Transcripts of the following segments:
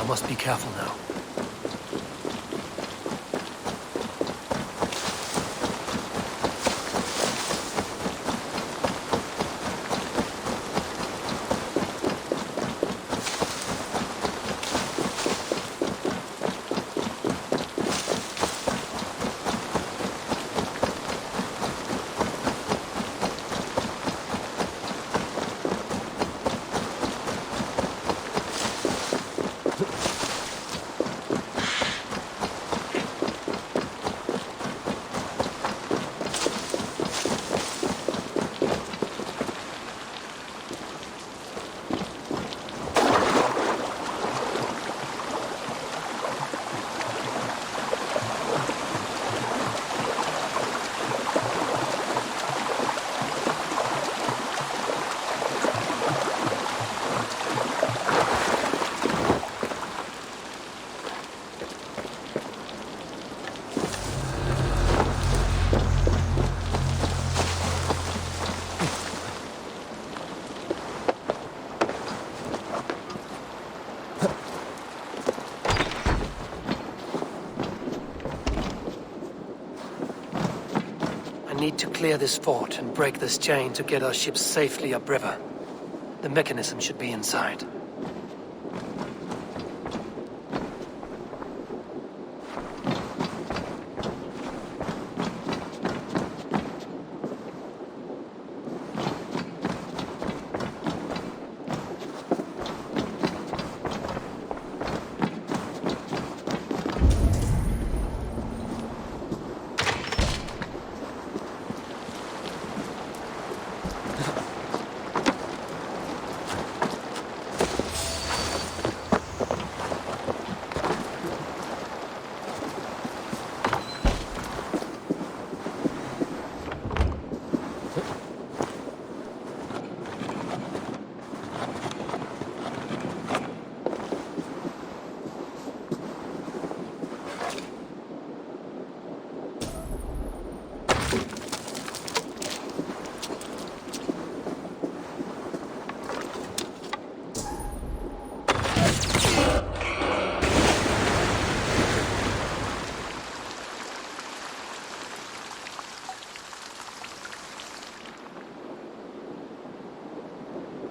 must be careful now. We need to clear this fort and break this chain to get our ships safely upriver. The mechanism should be inside.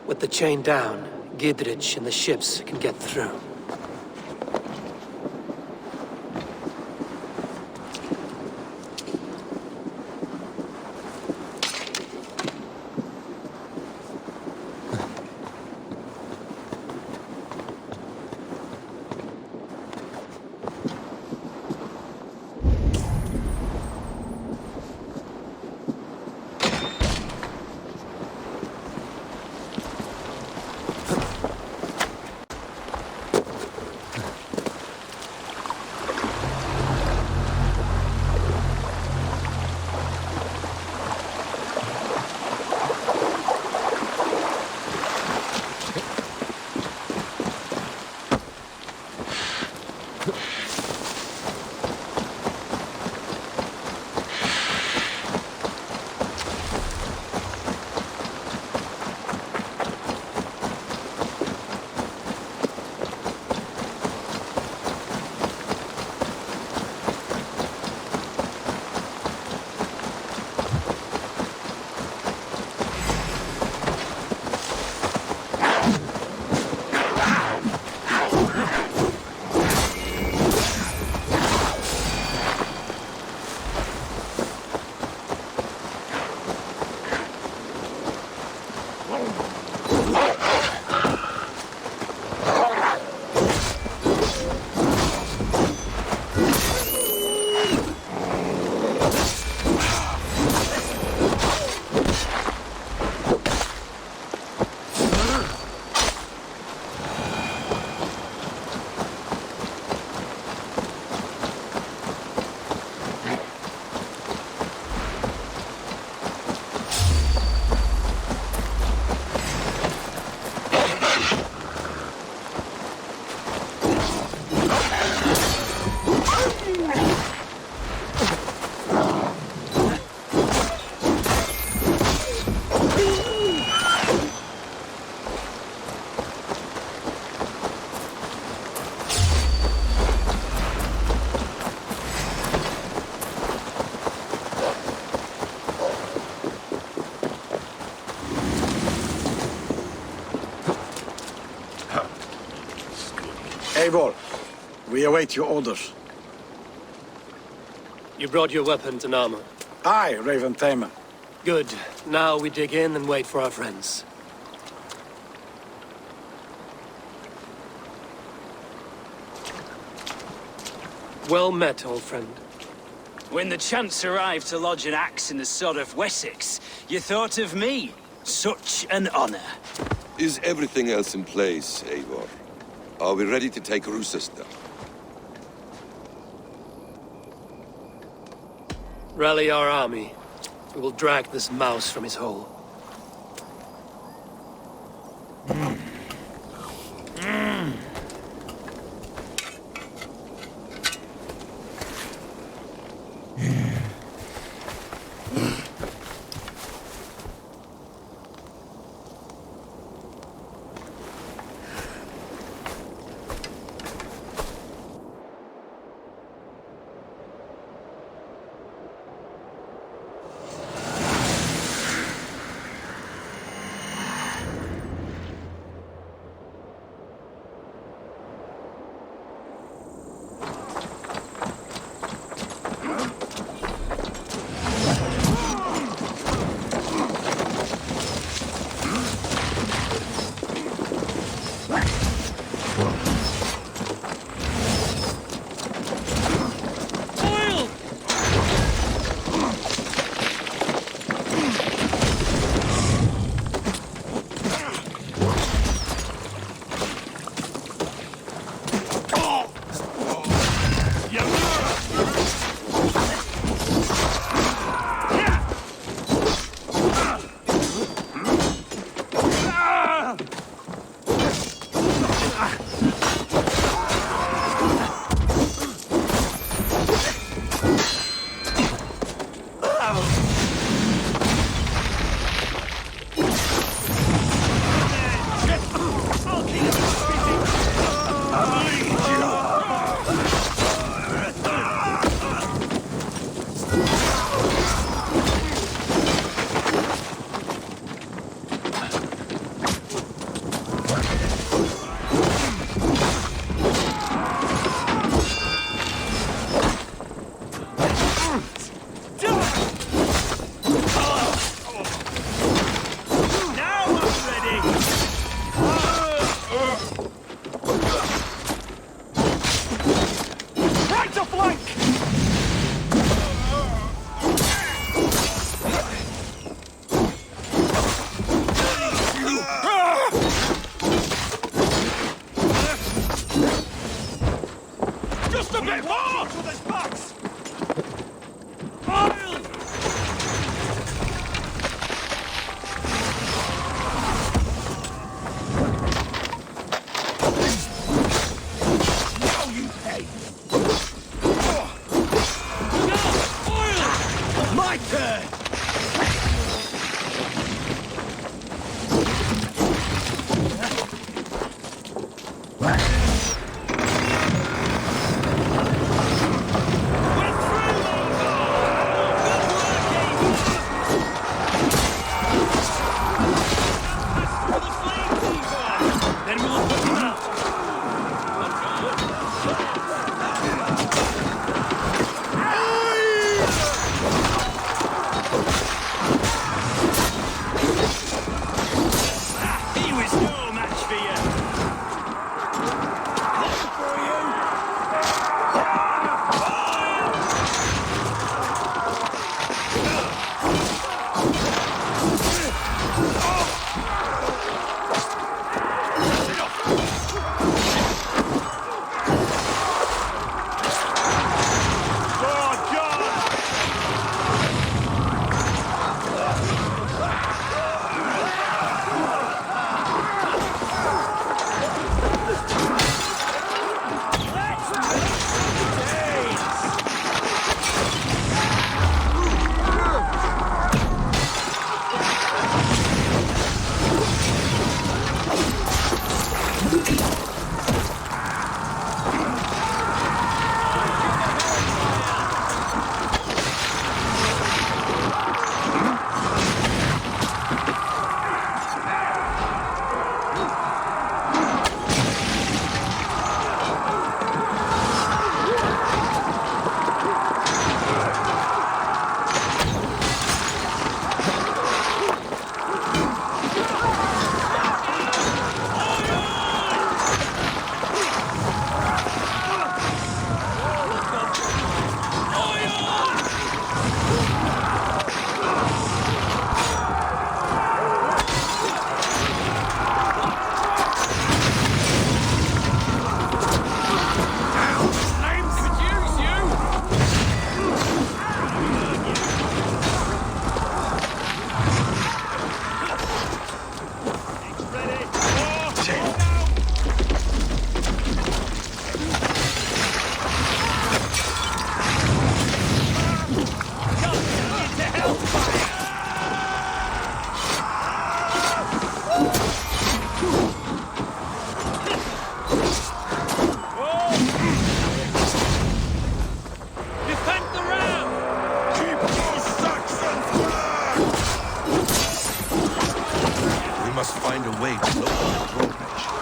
With the chain down, Gidrich and the ships can get through. Eivor, we await your orders. You brought your weapons and armor. Aye, Raven Tamer. Good. Now we dig in and wait for our friends. Well met, old friend. When the chance arrived to lodge an axe in the sod of Wessex, you thought of me. Such an honor. Is everything else in place, Eivor? Are we ready to take Rouccistre? Rally our army. We will drag this mouse from his hole.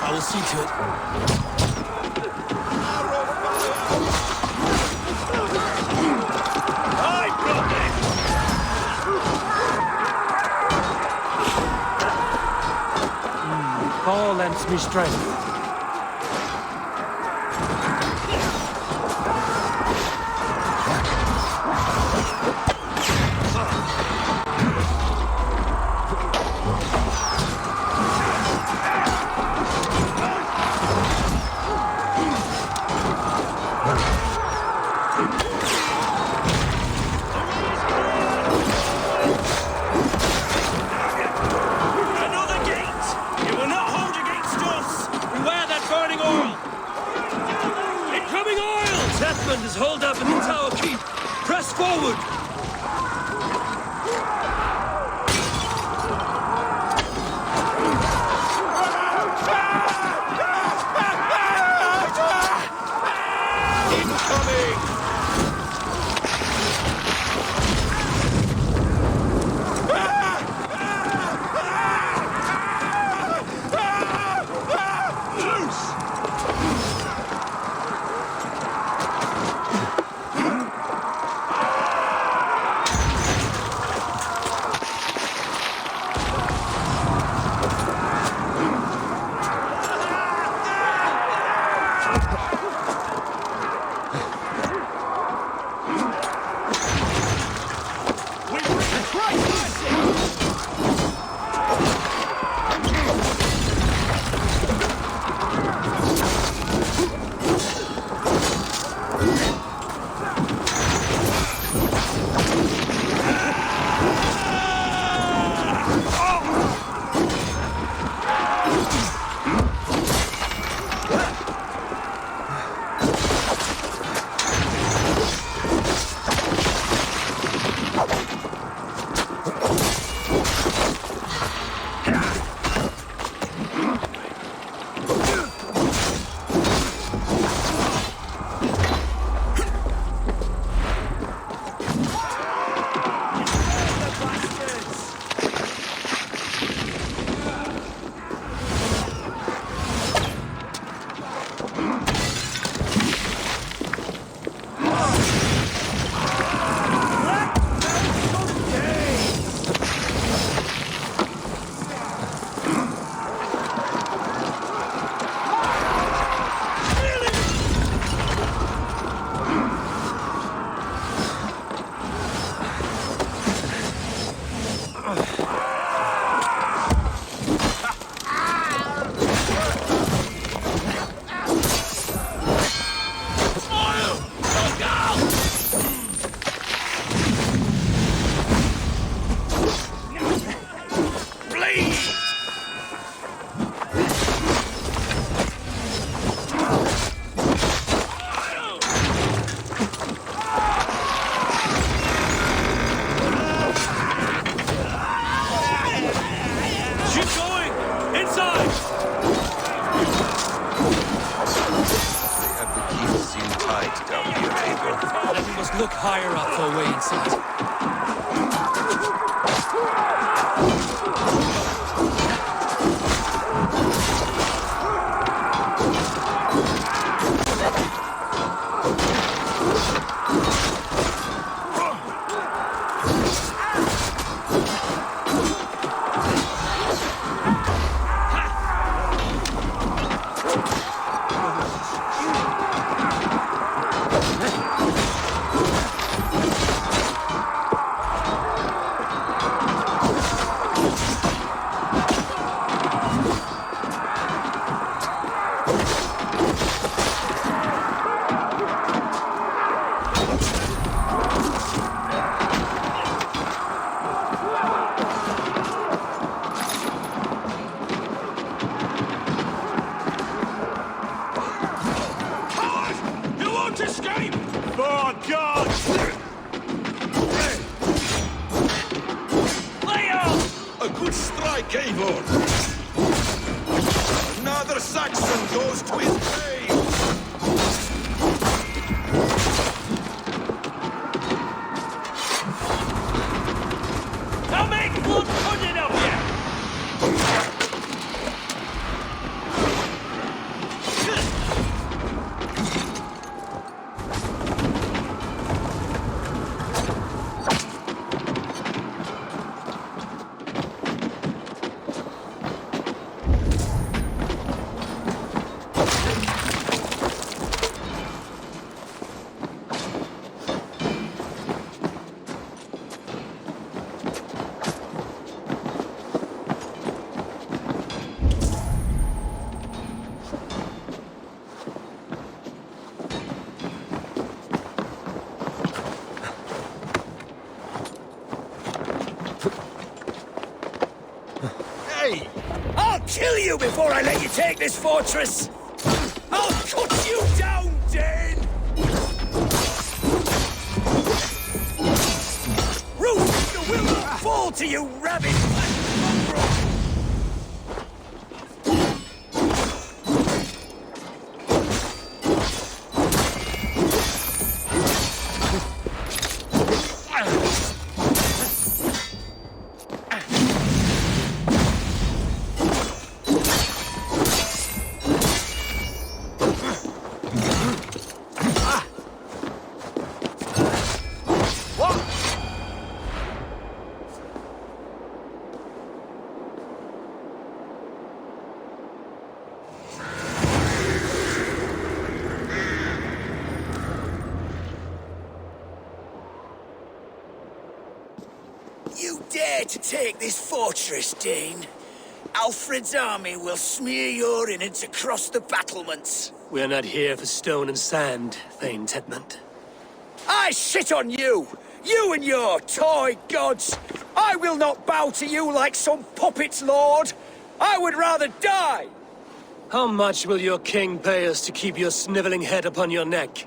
I will see to it. Paul lends me strength. Is holed up in the tower keep. Press forward! Look higher up for a way inside. Another Saxon goes to his grave! I'll make blood pudding of you! you before I let you take this fortress! I'll cut you down, Dane! Rouccistre will not fall to you, rabid mongrel! You dare to take this fortress, Dane? Alfred's army will smear your innards across the battlements. We're not here for stone and sand, Thane Tedmund. I shit on you! You and your toy gods! I will not bow to you like some puppet's lord! I would rather die! How much will your king pay us to keep your sniveling head upon your neck?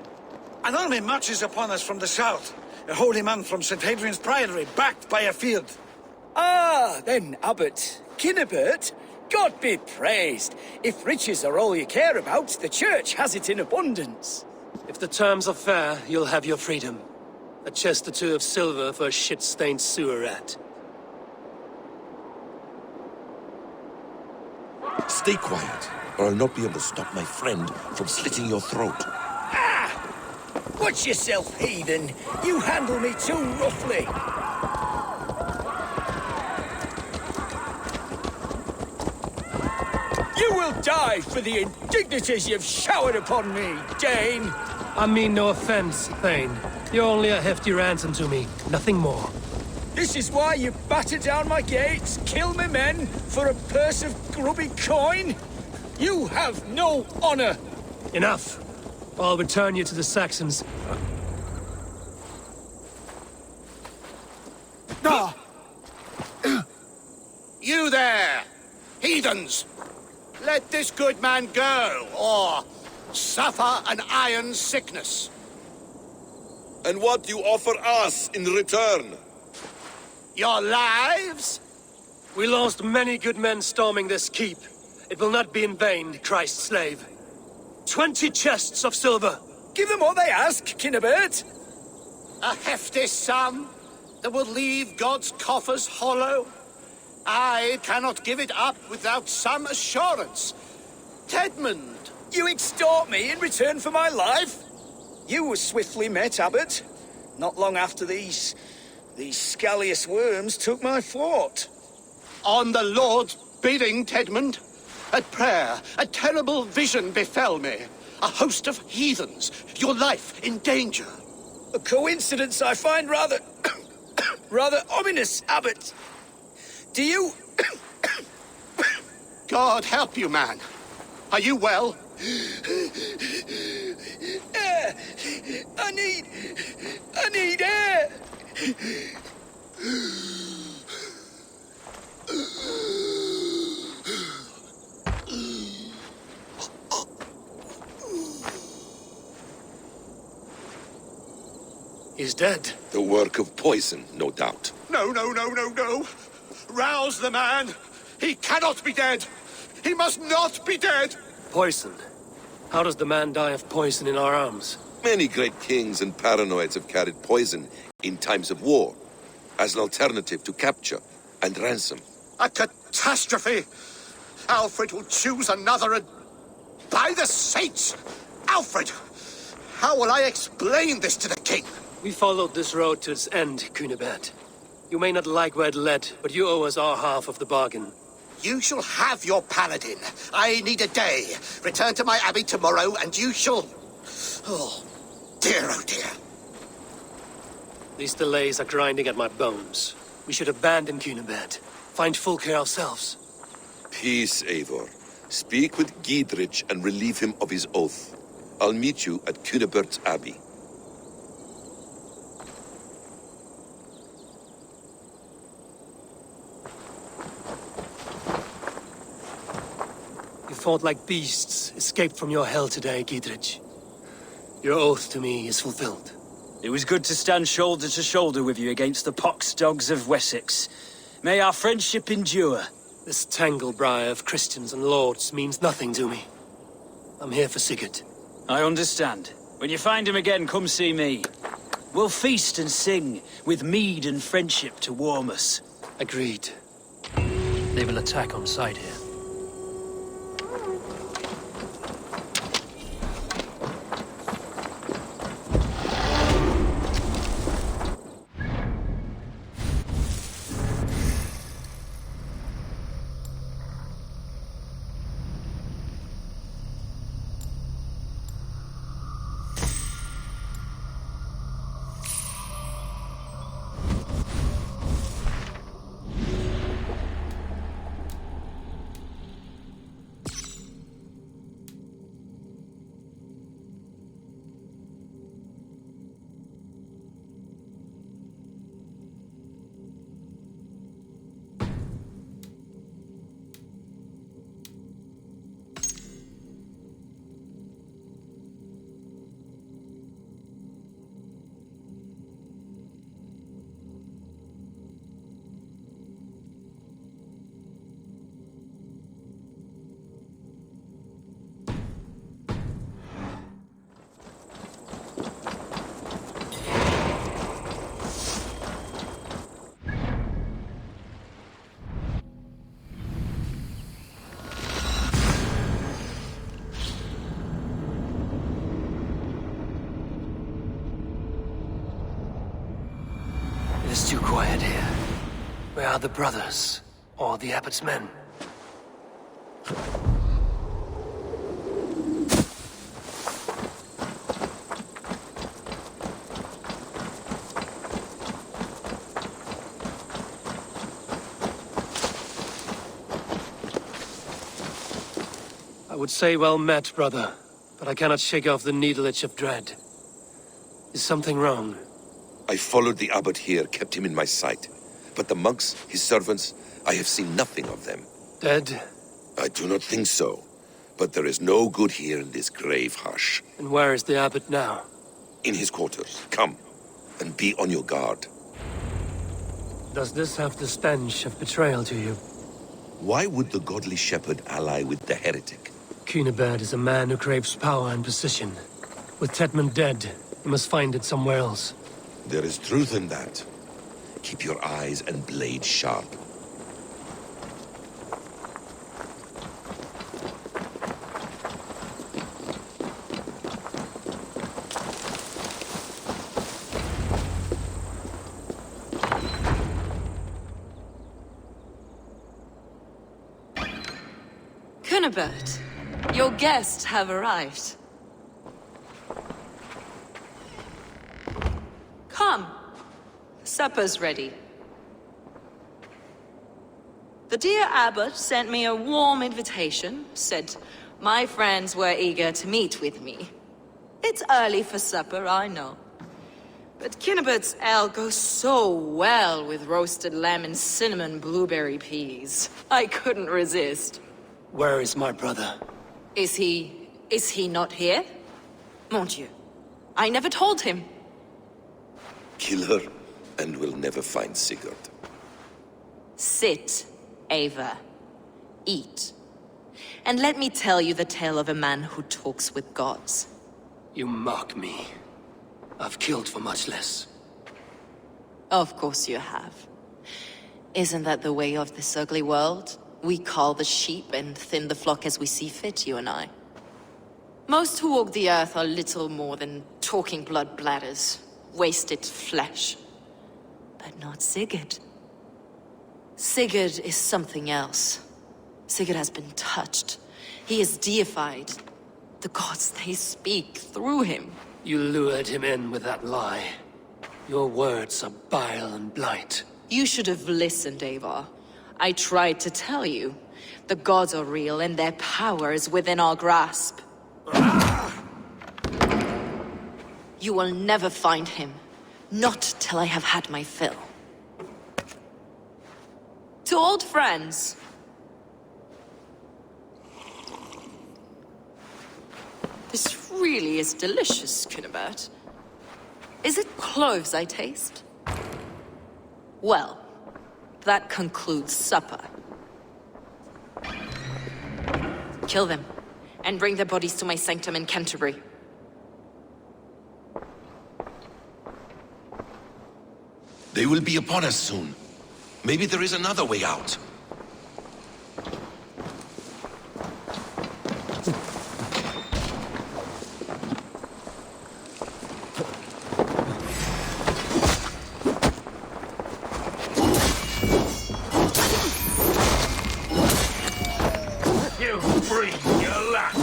An army marches upon us from the south. A holy man from St. Hadrian's Priory, backed by a field. Ah, then, Abbot. Kinnebert, God be praised. If riches are all you care about, the church has it in abundance. If the terms are fair, you'll have your freedom. A chest or two of silver for a shit-stained sewer rat. Stay quiet, or I'll not be able to stop my friend from slitting your throat. Watch yourself, heathen. You handle me too roughly. You will die for the indignities you've showered upon me, Dane. I mean no offense, Thane. You're only a hefty ransom to me, nothing more. This is why you batter down my gates, kill me men, for a purse of grubby coin? You have no honor! Enough! I'll return you to the Saxons. You there! Heathens! Let this good man go, or suffer an iron sickness. And what do you offer us in return? Your lives? We lost many good men storming this keep. It will not be in vain, Christ's slave. 20 chests of silver. Give them what they ask, Kinnebert. A hefty sum that will leave God's coffers hollow? I cannot give it up without some assurance. Tedmund! You extort me in return for my life? You were swiftly met, Abbot. Not long after these scallious worms took my fort. On the Lord's bidding, Tedmund. At prayer, a terrible vision befell me. A host of heathens, your life in danger. A coincidence I find rather... rather ominous, Abbot. Do you... God help you, man. Are you well? Air! I need air! He's dead. The work of poison, no doubt. No. Rouse the man. He cannot be dead. He must not be dead. Poison. How does the man die of poison in our arms? Many great kings and paranoids have carried poison in times of war, as an alternative to capture and ransom. A catastrophe. Alfred will choose another and... By the saints! Alfred! How will I explain this to the king? We followed this road to its end, Cunibert. You may not like where it led, but you owe us our half of the bargain. You shall have your paladin. I need a day. Return to my abbey tomorrow, and you shall... Oh dear. These delays are grinding at my bones. We should abandon Cunibert. Find Fulke ourselves. Peace, Eivor. Speak with Giedrich and relieve him of his oath. I'll meet you at Cunebert's Abbey. fought like beasts escaped from your hell today, Gidrich. Your oath to me is fulfilled. It was good to stand shoulder to shoulder with you against the pox dogs of Wessex. May our friendship endure. This tangle-briar of Christians and lords means nothing to me. I'm here for Sigurd. I understand. When you find him again, come see me. We'll feast and sing, with mead and friendship to warm us. Agreed. They will attack on sight here. It's too quiet here. Where are the brothers? Or the abbot's men? I would say well met, brother, but I cannot shake off the needle itch of dread. Is something wrong? I followed the abbot here, kept him in my sight. But the monks, his servants, I have seen nothing of them. Dead? I do not think so. But there is no good here in this grave hush. And where is the abbot now? In his quarters. Come, and be on your guard. Does this have the stench of betrayal to you? Why would the godly shepherd ally with the heretic? Cunibert is a man who craves power and position. With Tedmund dead, he must find it somewhere else. There is truth in that. Keep your eyes and blade sharp. Cunibert, your guests have arrived. Come. Supper's ready. The dear abbot sent me a warm invitation, said my friends were eager to meet with me. It's early for supper, I know. But Cunibert's ale goes so well with roasted lamb and cinnamon blueberry peas. I couldn't resist. Where is my brother? Is he not here? Mon Dieu. I never told him. Kill her, and we'll never find Sigurd. Sit, Ava. Eat. And let me tell you the tale of a man who talks with gods. You mock me. I've killed for much less. Of course you have. Isn't that the way of this ugly world? We cull the sheep and thin the flock as we see fit, you and I. Most who walk the earth are little more than talking blood bladders. Wasted flesh. But not Sigurd. Sigurd is something else. Sigurd has been touched. He is deified. The gods, they speak through him. You lured him in with that lie. Your words are bile and blight. You should have listened, Ava. I tried to tell you. The gods are real and their power is within our grasp. You will never find him. Not till I have had my fill. To old friends. This really is delicious, Cunibert. Is it cloves I taste? Well, that concludes supper. Kill them, and bring their bodies to my sanctum in Canterbury. They will be upon us soon. Maybe there is another way out. You bring your luck.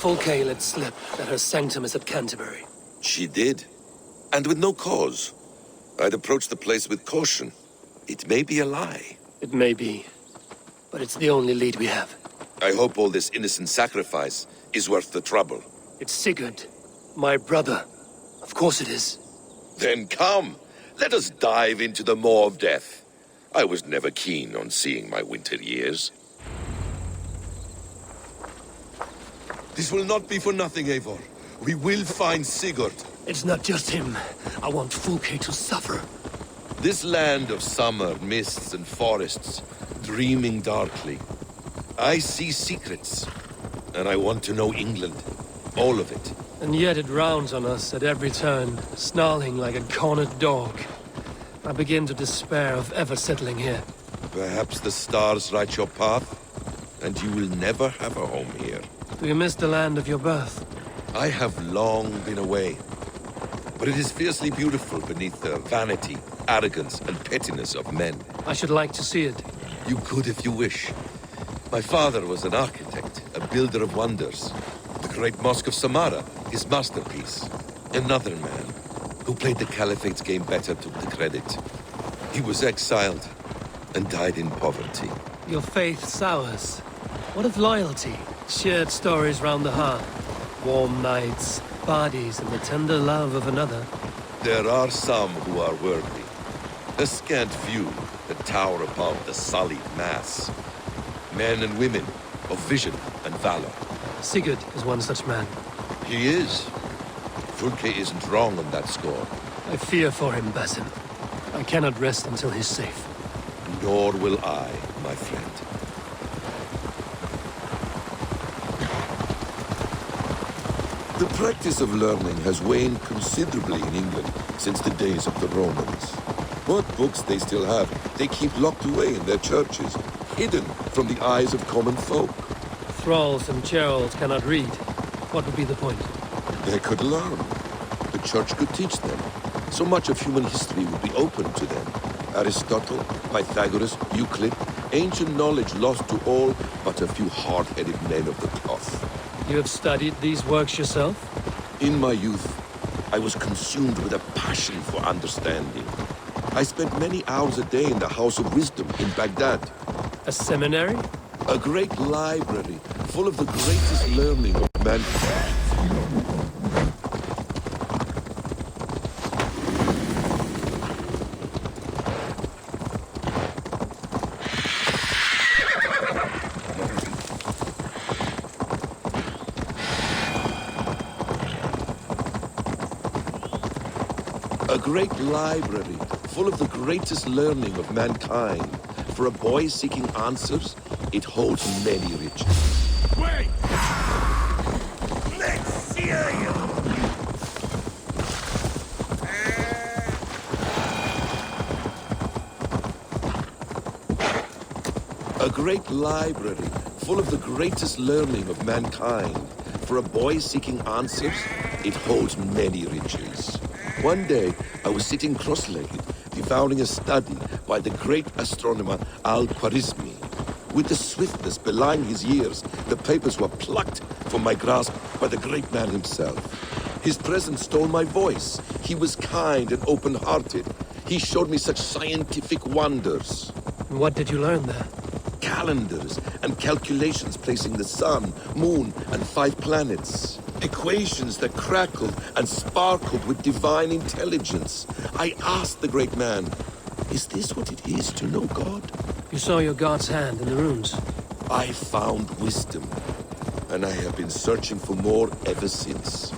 Fulke let slip that her sanctum is at Canterbury. She did. And with no cause. I'd approach the place with caution. It may be a lie. It may be, but it's the only lead we have. I hope all this innocent sacrifice is worth the trouble. It's Sigurd, my brother. Of course it is. Then come, let us dive into the maw of death. I was never keen on seeing my winter years. This will not be for nothing, Eivor. We will find Sigurd. It's not just him. I want Fulke to suffer. This land of summer, mists and forests, dreaming darkly. I see secrets, and I want to know England. All of it. And yet it rounds on us at every turn, snarling like a cornered dog. I begin to despair of ever settling here. Perhaps the stars write your path, and you will never have a home here. Do you miss the land of your birth? I have long been away, but it is fiercely beautiful beneath the vanity, arrogance, and pettiness of men. I should like to see it. You could if you wish. My father was an architect, a builder of wonders. The great Mosque of Samarra, his masterpiece. Another man, who played the Caliphate's game better, took the credit. He was exiled, and died in poverty. Your faith sours. What of loyalty? Shared stories round the hearth. Warm nights, parties, and the tender love of another. There are some who are worthy. A scant few that tower above the sullied mass. Men and women of vision and valor. Sigurd is one such man. He is. Fulke isn't wrong on that score. I fear for him, Basim. I cannot rest until he's safe. Nor will I, my friend. The practice of learning has waned considerably in England since the days of the Romans. What books they still have, they keep locked away in their churches, hidden from the eyes of common folk. Thralls and churls cannot read. What would be the point? They could learn. The church could teach them. So much of human history would be open to them. Aristotle, Pythagoras, Euclid, ancient knowledge lost to all but a few hard-headed men of the cloth. You have studied these works yourself? In my youth, I was consumed with a passion for understanding. I spent many hours a day in the House of Wisdom in Baghdad. A seminary? A great library full of the greatest learning of mankind. A great library full of the greatest learning of mankind, For a boy seeking answers, it holds many riches. Wait! Let's see you! A great library, full of the greatest learning of mankind. For a boy seeking answers, it holds many riches. One day, I was sitting cross-legged, devouring a study by the great astronomer Al-Khwarizmi. With the swiftness belying his years, the papers were plucked from my grasp by the great man himself. His presence stole my voice. He was kind and open-hearted. He showed me such scientific wonders. What did you learn there? Calendars and calculations placing the sun, moon, and 5 planets. Equations that crackled and sparkled with divine intelligence. I asked the great man, is this what it is to know God? You saw your god's hand in the runes. I found wisdom, and I have been searching for more ever since.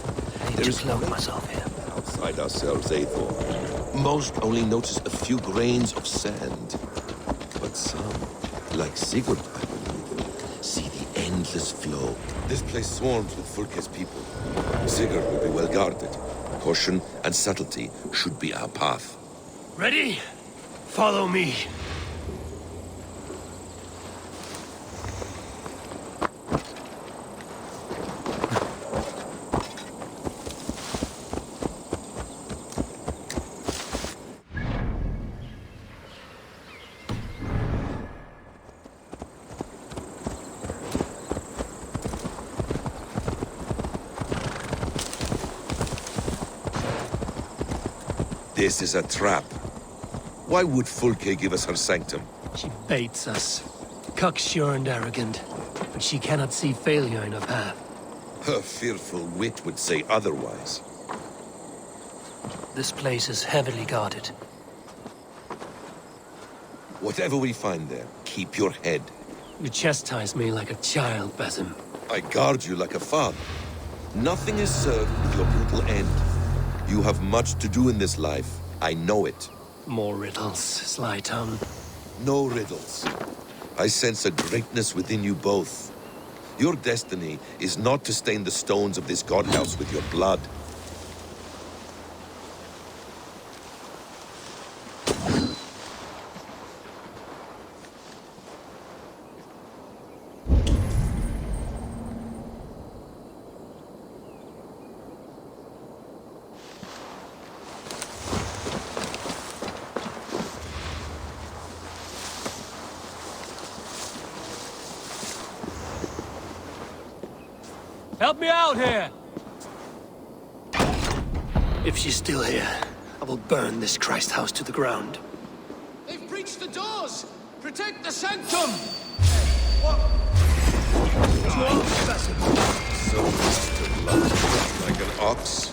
There is cloak myself here. Outside ourselves, Eivor. Most only notice a few grains of sand. But some, like Sigurd, I believe, see the endless flow. This place swarms with Fulke's people. Sigurd will be well guarded. Caution and subtlety should be our path. Ready? Follow me. This is a trap. Why would Fulke give us her sanctum? She baits us. Cocksure and arrogant. But she cannot see failure in her path. Her fearful wit would say otherwise. This place is heavily guarded. Whatever we find there, keep your head. You chastise me like a child, Basim. I guard you like a father. Nothing is served with your brutal end. You have much to do in this life. I know it. More riddles, sly tongue. No riddles. I sense a greatness within you both. Your destiny is not to stain the stones of this godhouse with your blood. Help me out here! If she's still here, I will burn this Christ house to the ground. They've breached the doors! Protect the sanctum! So Mr. Blood, like an ox.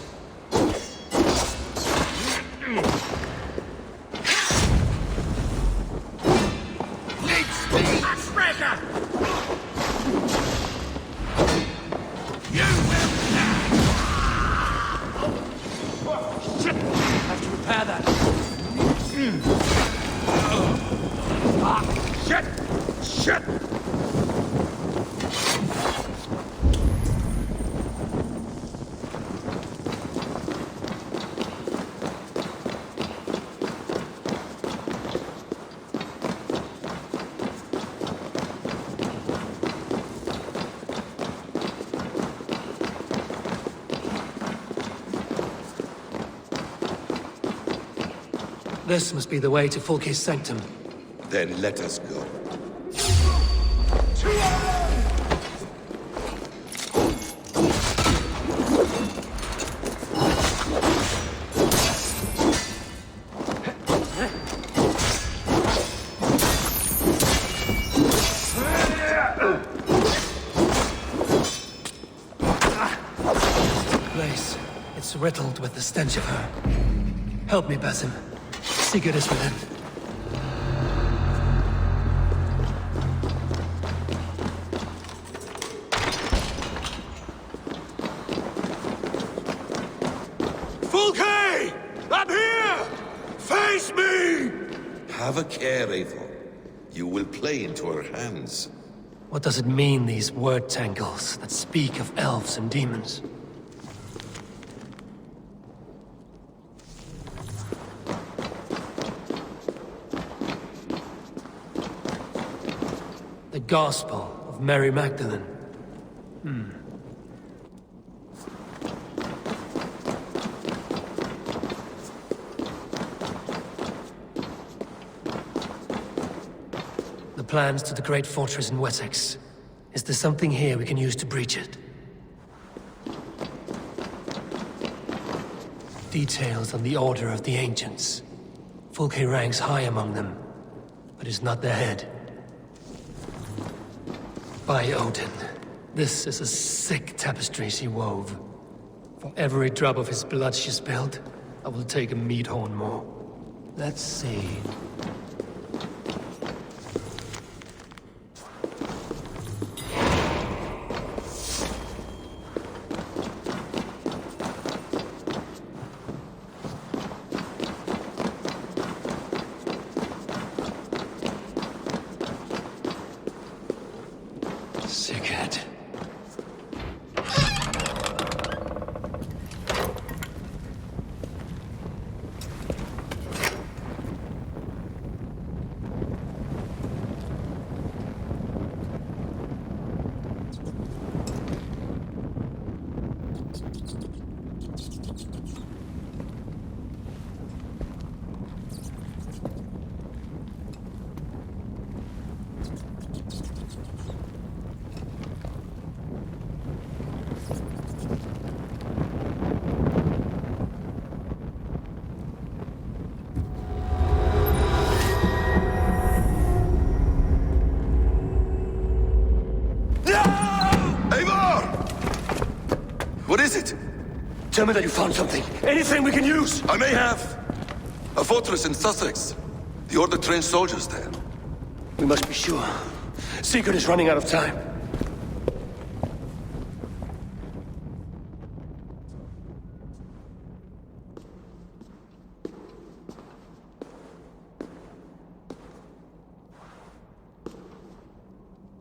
This must be the way to Fulke's sanctum. Then let us go. Place. It's riddled with the stench of her. Help me, Basim. Sigurd is within. Fulke! I'm here! Face me! Have a care, Eivor. You will play into our hands. What does it mean, these word tangles that speak of elves and demons? The Gospel of Mary Magdalene. The plans to the great fortress in Wessex. Is there something here we can use to breach it? Details on the Order of the Ancients. Fulke ranks high among them, but is not their head. By Odin, this is a sick tapestry she wove. For every drop of his blood she spilled, I will take a meat horn more. Let's see. Sigurd. What is it? Tell me that you found something. Anything we can use! I may have. A fortress in Sussex. The Order trained soldiers there. We must be sure. Sigurd is running out of time.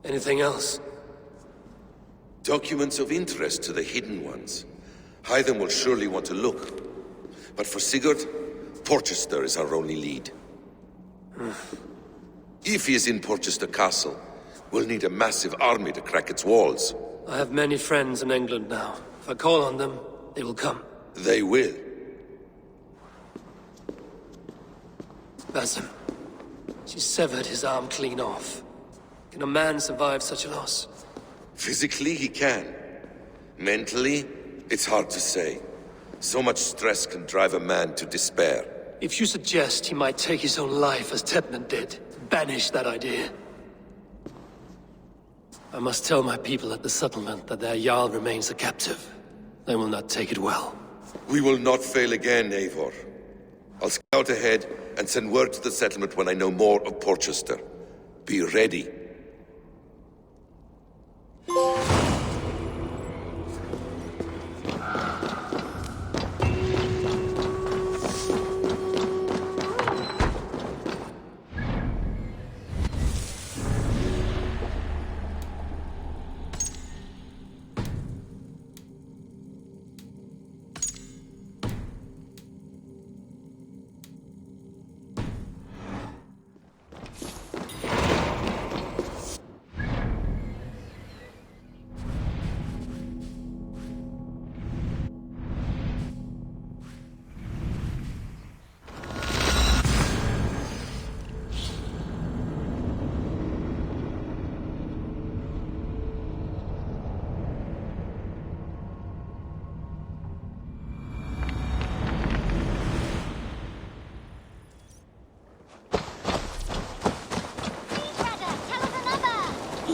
Anything else? Documents of interest to the Hidden Ones. Hyden will surely want to look. But for Sigurd, Porchester is our only lead. If he is in Porchester Castle, we'll need a massive army to crack its walls. I have many friends in England now. If I call on them, they will come. They will. Basim. She severed his arm clean off. Can a man survive such a loss? Physically, he can. Mentally, it's hard to say. So much stress can drive a man to despair. If you suggest he might take his own life as Tedman did, banish that idea. I must tell my people at the settlement that their Jarl remains a captive. They will not take it well. We will not fail again, Eivor. I'll scout ahead and send word to the settlement when I know more of Porchester. Be ready.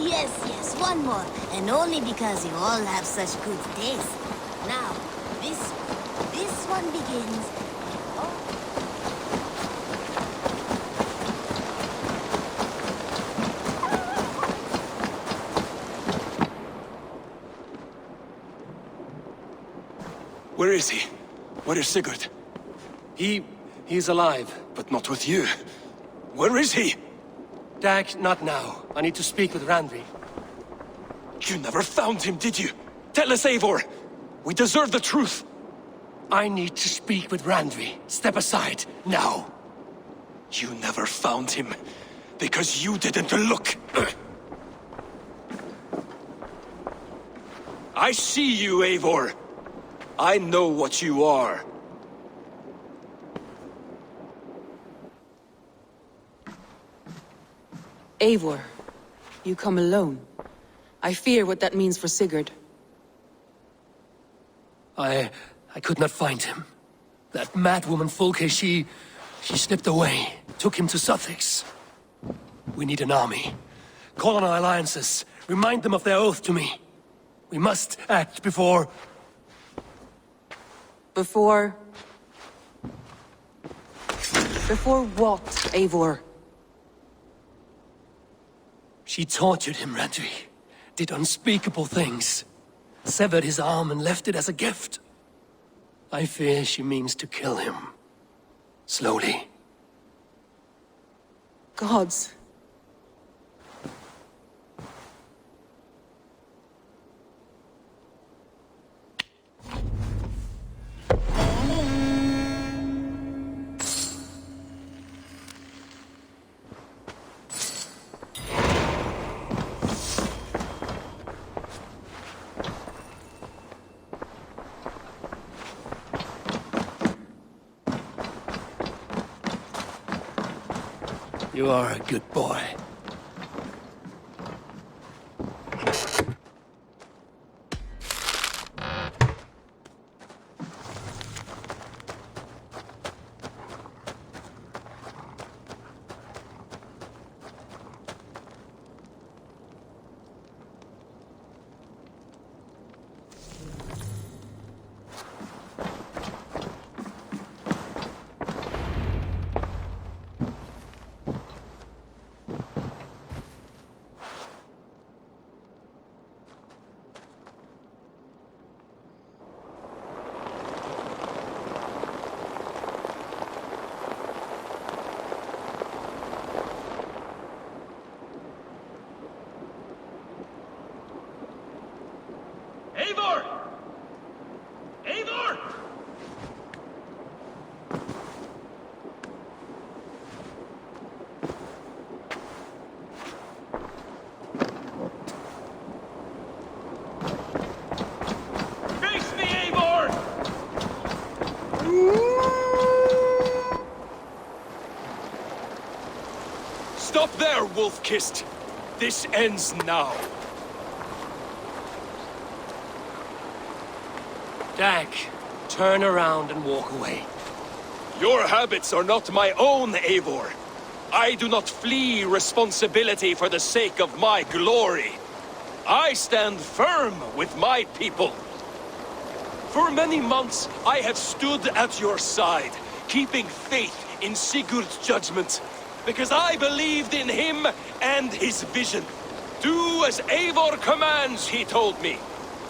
Yes, one more. And only because you all have such good taste. Now, this one begins. Where is he? Where is Sigurd? He's alive. But not with you. Where is he? Dag, not now. I need to speak with Randvi. You never found him, did you? Tell us, Eivor! We deserve the truth! I need to speak with Randvi. Step aside, now. You never found him, because you didn't look. I see you, Eivor. I know what you are. Eivor, you come alone. I fear what that means for Sigurd. I could not find him. That madwoman Folke, she slipped away. Took him to Sussex. We need an army. Call on our alliances. Remind them of their oath to me. We must act before... Before what, Eivor? She tortured him, Randvi. Did unspeakable things. Severed his arm and left it as a gift. I fear she means to kill him. Slowly. Gods. You are a good boy. Eivor! Eivor! Face me, Eivor! Stop there, Wolf-Kissed! This ends now. Dag, turn around and walk away. Your habits are not my own, Eivor. I do not flee responsibility for the sake of my glory. I stand firm with my people. For many months, I have stood at your side, keeping faith in Sigurd's judgment, because I believed in him and his vision. Do as Eivor commands, he told me,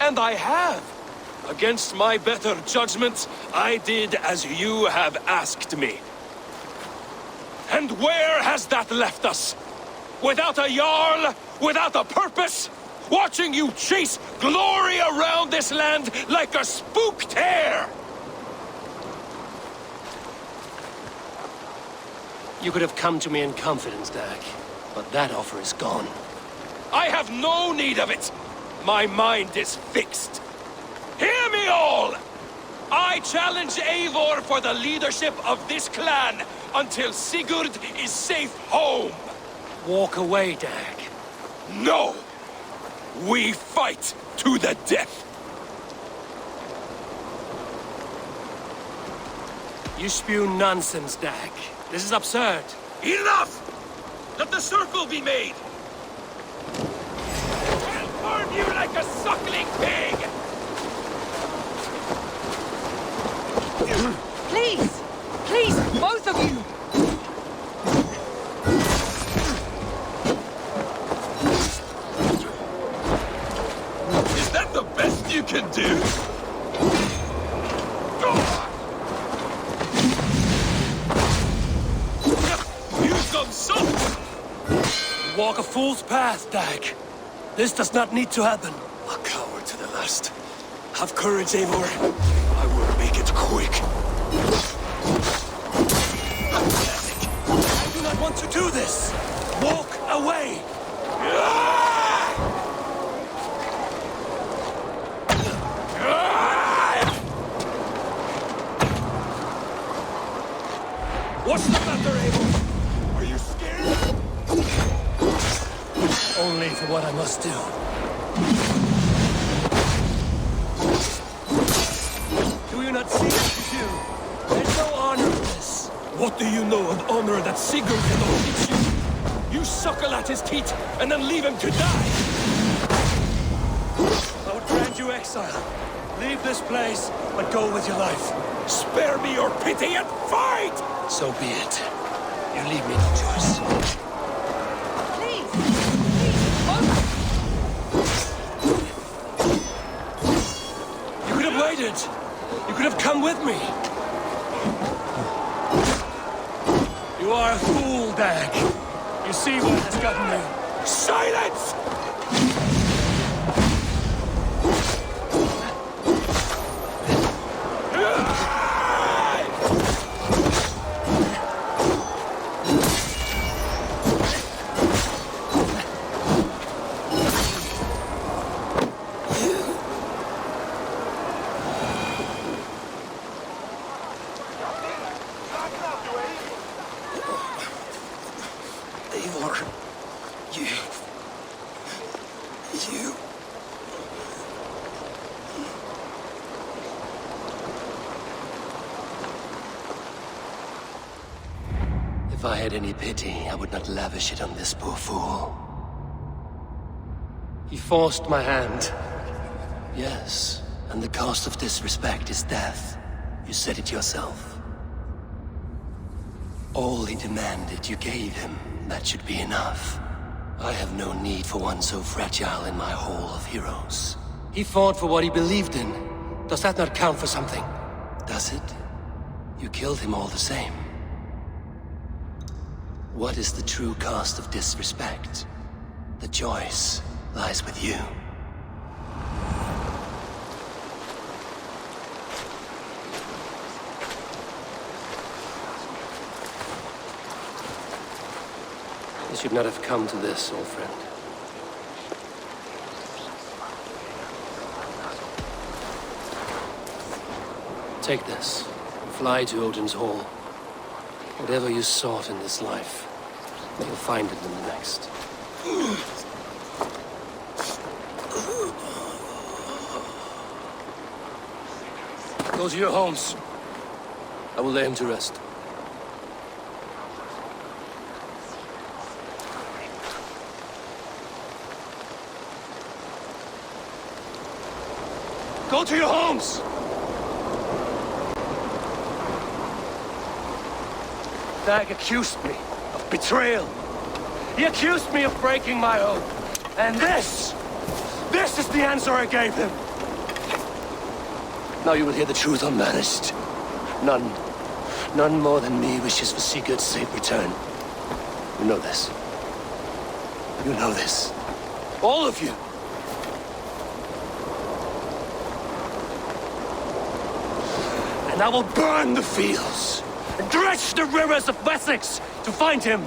and I have. Against my better judgment, I did as you have asked me. And where has that left us? Without a Jarl? Without a purpose? Watching you chase glory around this land like a spooked hare! You could have come to me in confidence, Dag, but that offer is gone. I have no need of it! My mind is fixed. Hear me all! I challenge Eivor for the leadership of this clan until Sigurd is safe home! Walk away, Dag. No! We fight to the death! You spew nonsense, Dag. This is absurd. Enough! Let the circle be made! I'll burn you like a suckling pig! Please! Please, both of you! Is that the best you can do? Use some salt! a fool's path, Dag. This does not need to happen. A coward to the last. Have courage, Eivor. I will make it quick. I do not want to do this! Walk away! What's the matter, Eivor? Are you scared? Only for what I must do. Do you not see what you do? There's no honor in this. What do you know of honor that Sigurd cannot teach you? You suckle at his teeth and then leave him to die! I would grant you exile. Leave this place, but go with your life. Spare me your pity and fight! So be it. You leave me no choice. Please! You could have waited. You could have come with me. You are a fool, Dag. You see what has gotten you. Silence! Eivor, you... If I had any pity, I would not lavish it on this poor fool. He forced my hand. Yes, and the cost of disrespect is death. You said it yourself. All he demanded, you gave him. That should be enough. I have no need for one so fragile in my hall of heroes. He fought for what he believed in. Does that not count for something? Does it? You killed him all the same. What is the true cost of disrespect? The choice lies with you. You should not have come to this, old friend. Take this. Fly to Odin's Hall. Whatever you sought in this life, you'll find it in the next. Go to your homes. I will lay him to rest. Go to your homes! Dag accused me of betrayal. He accused me of breaking my oath. And this is the answer I gave him. Now you will hear the truth unmanaged. None more than me wishes for Sigurd's safe return. You know this. You know this. All of you. And I will burn the fields and dredge the rivers of Wessex to find him.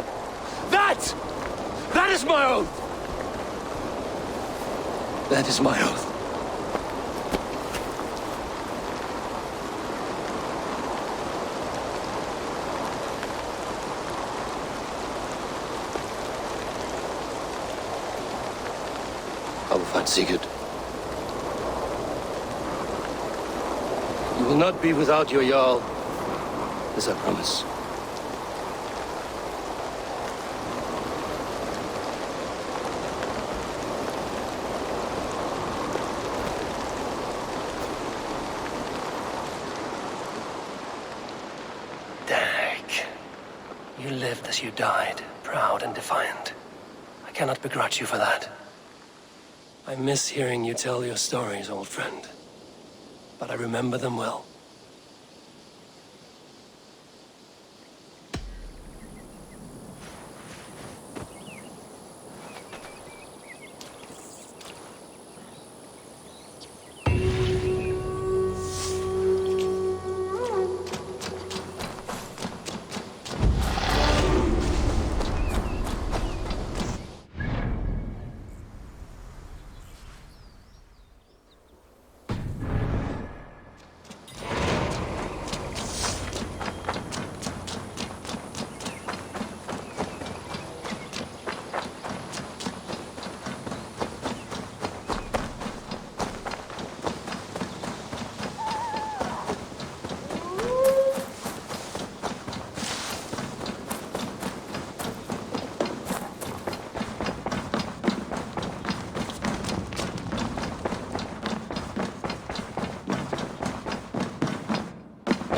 That is my oath. That is my oath. I will find Sigurd. You will not be without your Jarl, as I promise. Dag, you lived as you died, proud and defiant. I cannot begrudge you for that. I miss hearing you tell your stories, old friend. But I remember them well.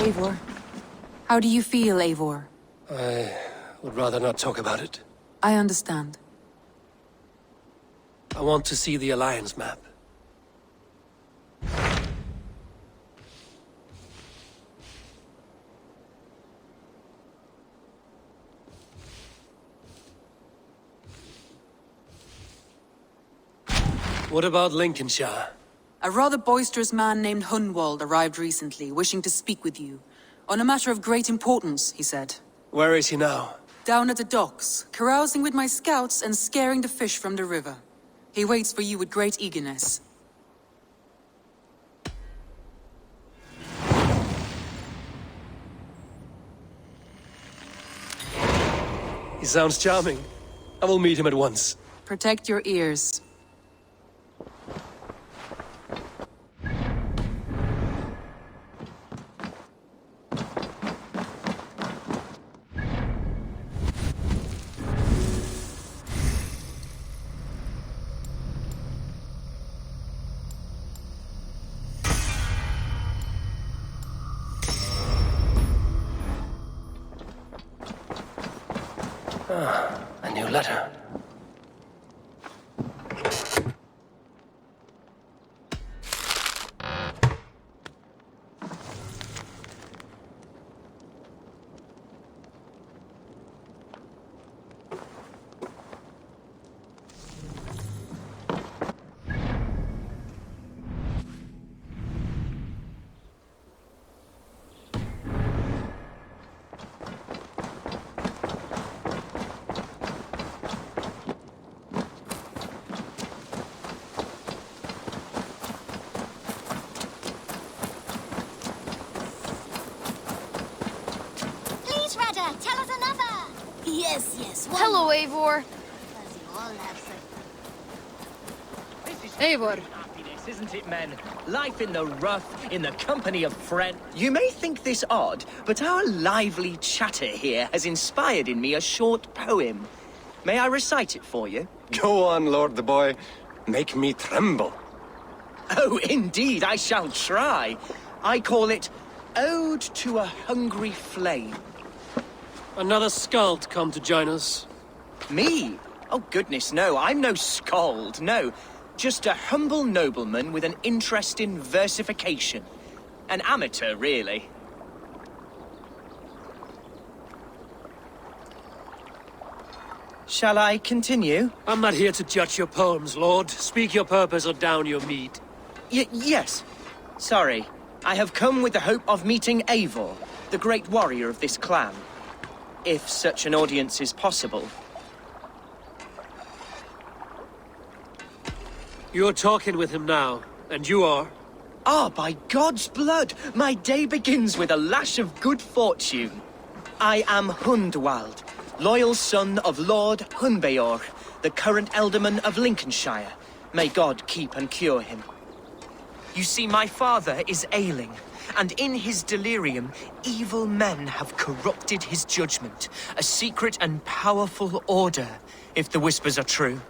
Eivor. How do you feel, Eivor? I would rather not talk about it. I understand. I want to see the Alliance map. What about Lincolnshire? A rather boisterous man named Hunwald arrived recently, wishing to speak with you. On a matter of great importance, he said. Where is he now? Down at the docks, carousing with my scouts and scaring the fish from the river. He waits for you with great eagerness. He sounds charming. I will meet him at once. Protect your ears. A new letter. Tell us another! Yes, one Hello, more. Eivor. Because you all have such... Eivor. Happiness, isn't it, men? Life in the rough, in the company of friends. You may think this odd, but our lively chatter here has inspired in me a short poem. May I recite it for you? Go on, Lord the Boy. Make me tremble. Oh, indeed, I shall try. I call it Ode to a Hungry Flame. Another skald come to join us. Me? Oh, goodness, no. I'm no skald, no. Just a humble nobleman with an interest in versification. An amateur, really. Shall I continue? I'm not here to judge your poems, Lord. Speak your purpose or down your mead. Yes. Sorry. I have come with the hope of meeting Eivor, the great warrior of this clan. If such an audience is possible. You're talking with him now, and you are? Ah, by God's blood, my day begins with a lash of good fortune. I am Hundwald, loyal son of Lord Hunbeor, the current alderman of Lincolnshire. May God keep and cure him. You see, my father is ailing, and in his delirium, evil men have corrupted his judgment. A secret and powerful order, if the whispers are true.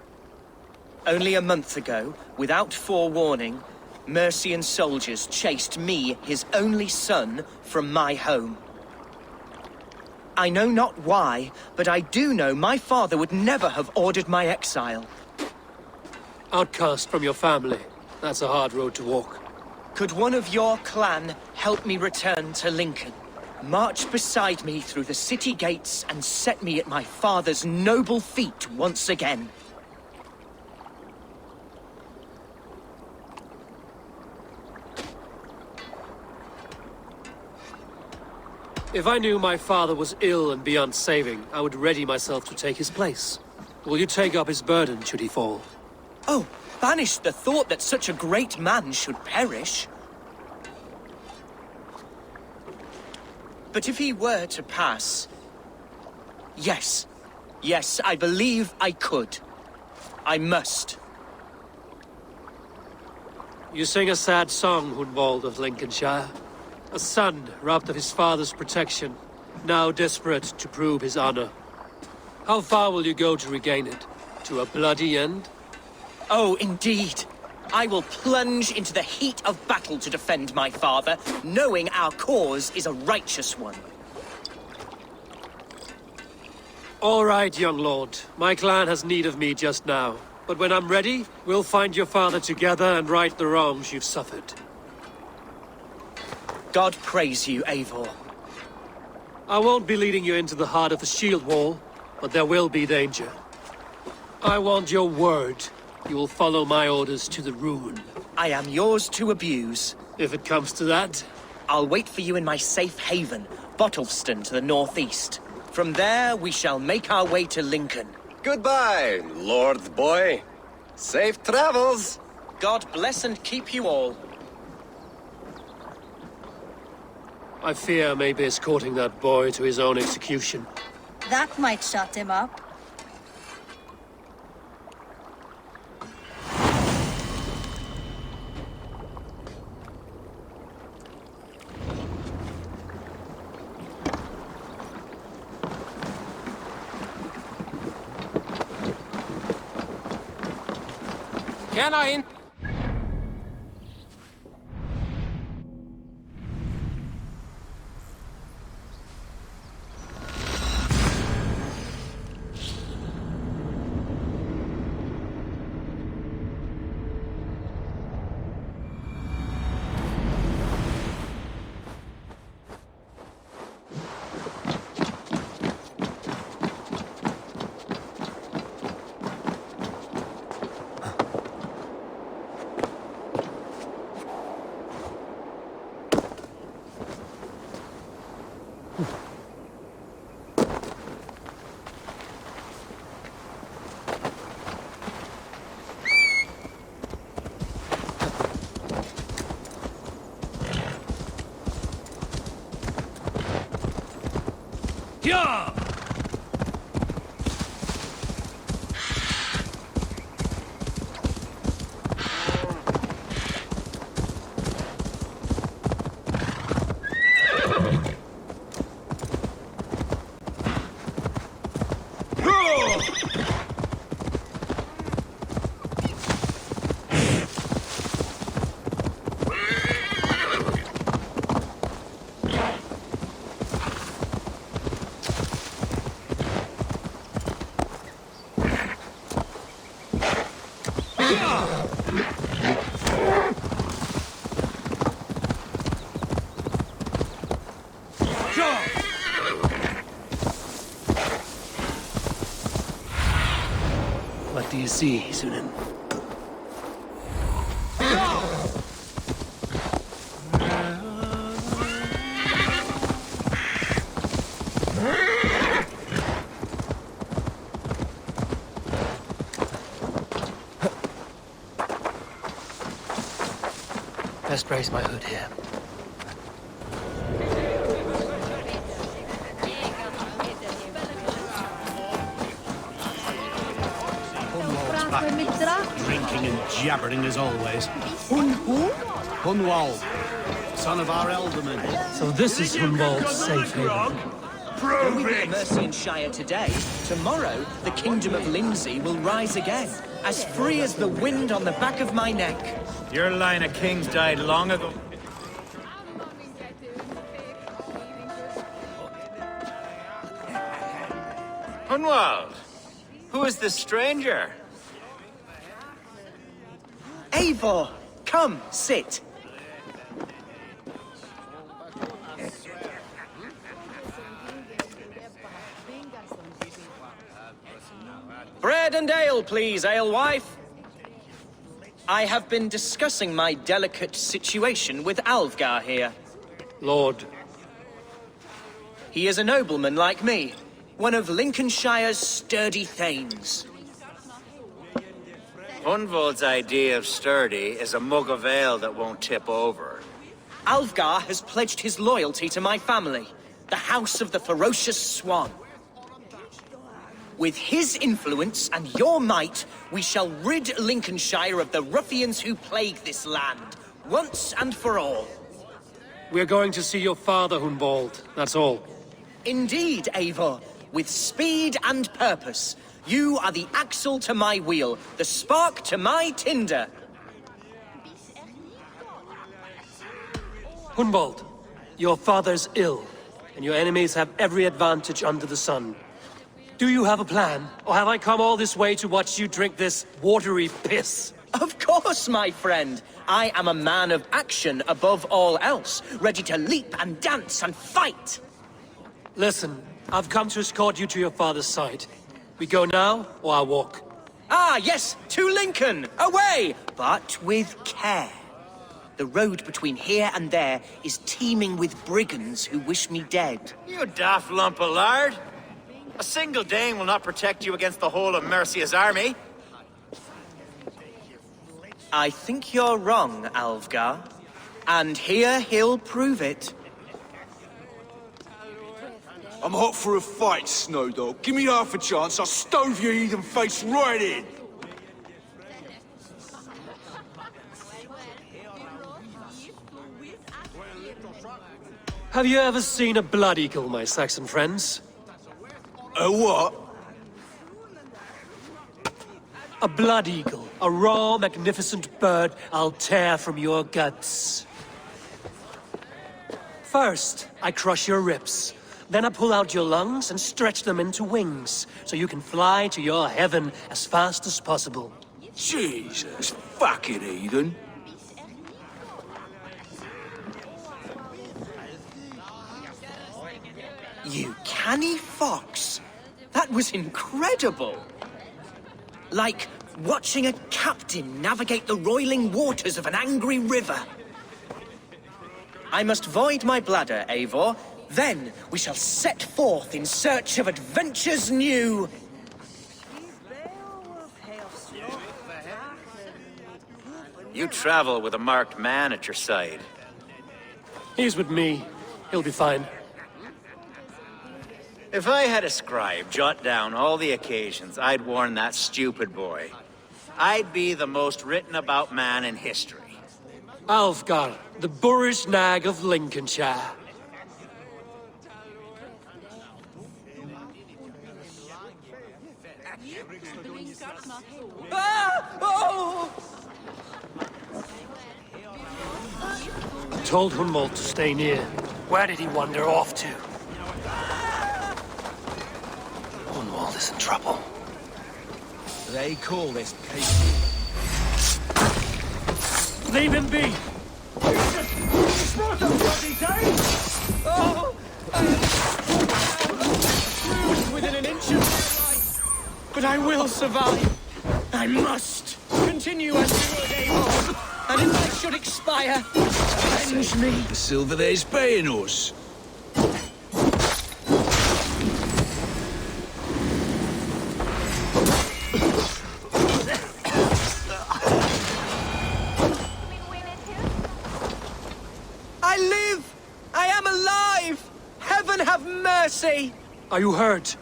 Only a month ago, without forewarning, Mercian soldiers chased me, his only son, from my home. I know not why, but I do know my father would never have ordered my exile. Outcast from your family. That's a hard road to walk. Could one of your clan help me return to Lincoln? March beside me through the city gates and set me at my father's noble feet once again. If I knew my father was ill and beyond saving, I would ready myself to take his place. Will you take up his burden should he fall? Oh, banish the thought that such a great man should perish. But if he were to pass... Yes, I believe I could. I must. You sing a sad song, Hunwald of Lincolnshire. A son robbed of his father's protection, now desperate to prove his honor. How far will you go to regain it? To a bloody end? Oh, indeed. I will plunge into the heat of battle to defend my father, knowing our cause is a righteous one. All right, young lord. My clan has need of me just now. But when I'm ready, we'll find your father together and right the wrongs you've suffered. God praise you, Eivor. I won't be leading you into the heart of the shield wall, but there will be danger. I want your word. You will follow my orders to the ruin. I am yours to abuse. If it comes to that. I'll wait for you in my safe haven, Bottleston to the northeast. From there, we shall make our way to Lincoln. Goodbye, Lord Boy. Safe travels. God bless and keep you all. I fear maybe escorting that boy to his own execution. That might shut him up. Can I Yeah! What do you see, Sunan? Best brace my hood here. Drinking and jabbering as always. Who? Hunwald, son of our elderman. So this is Hunwald's safe haven. Though we beat Mercian Shire today, tomorrow the Kingdom of Lindsey will rise again, as free as the wind on the back of my neck. Your line of kings died long ago. Hunwald, who is this stranger? Eivor, come, sit. Bread and ale, please, alewife. I have been discussing my delicate situation with Alfgar here. Lord. He is a nobleman like me, one of Lincolnshire's sturdy thanes. Hunwald's idea of sturdy is a mug of ale that won't tip over. Alfgar has pledged his loyalty to my family, the House of the Ferocious Swan. With his influence and your might, we shall rid Lincolnshire of the ruffians who plague this land, once and for all. We're going to see your father, Hunwald. That's all. Indeed, Eivor. With speed and purpose. You are the axle to my wheel, the spark to my tinder. Hunwald, your father's ill, and your enemies have every advantage under the sun. Do you have a plan, or have I come all this way to watch you drink this watery piss? Of course, my friend. I am a man of action above all else, ready to leap and dance and fight. Listen, I've come to escort you to your father's side. We go now, or I walk? Ah, yes, to Lincoln! Away! But with care. The road between here and there is teeming with brigands who wish me dead. You daft lump of lard. A single Dane will not protect you against the whole of Mercia's army. I think you're wrong, Alfgar. And here he'll prove it. I'm hot for a fight, Snowdog. Give me half a chance, I'll stove your heathen face right in! Have you ever seen a blood eagle, my Saxon friends? A what? A blood eagle. A raw, magnificent bird I'll tear from your guts. First, I crush your ribs. Then I pull out your lungs and stretch them into wings, so you can fly to your heaven as fast as possible. Jesus, fucking heathen. You canny fox. That was incredible. Like watching a captain navigate the roiling waters of an angry river. I must void my bladder, Eivor. Then we shall set forth in search of adventures new. You travel with a marked man at your side. He's with me. He'll be fine. If I had a scribe jot down all the occasions I'd warn that stupid boy, I'd be the most written about man in history. Alfgar, the boorish nag of Lincolnshire. Ah! Oh! I told Hunwald to stay near. Where did he wander off to? Hunwald is in trouble. They call this case. Leave him be! Oh! Bruised within an inch of my life. But I will survive. I must continue as you would, Eivor. And if I should expire, avenge me. The silver there's paying us. I live! I am alive! Heaven have mercy! Are you hurt?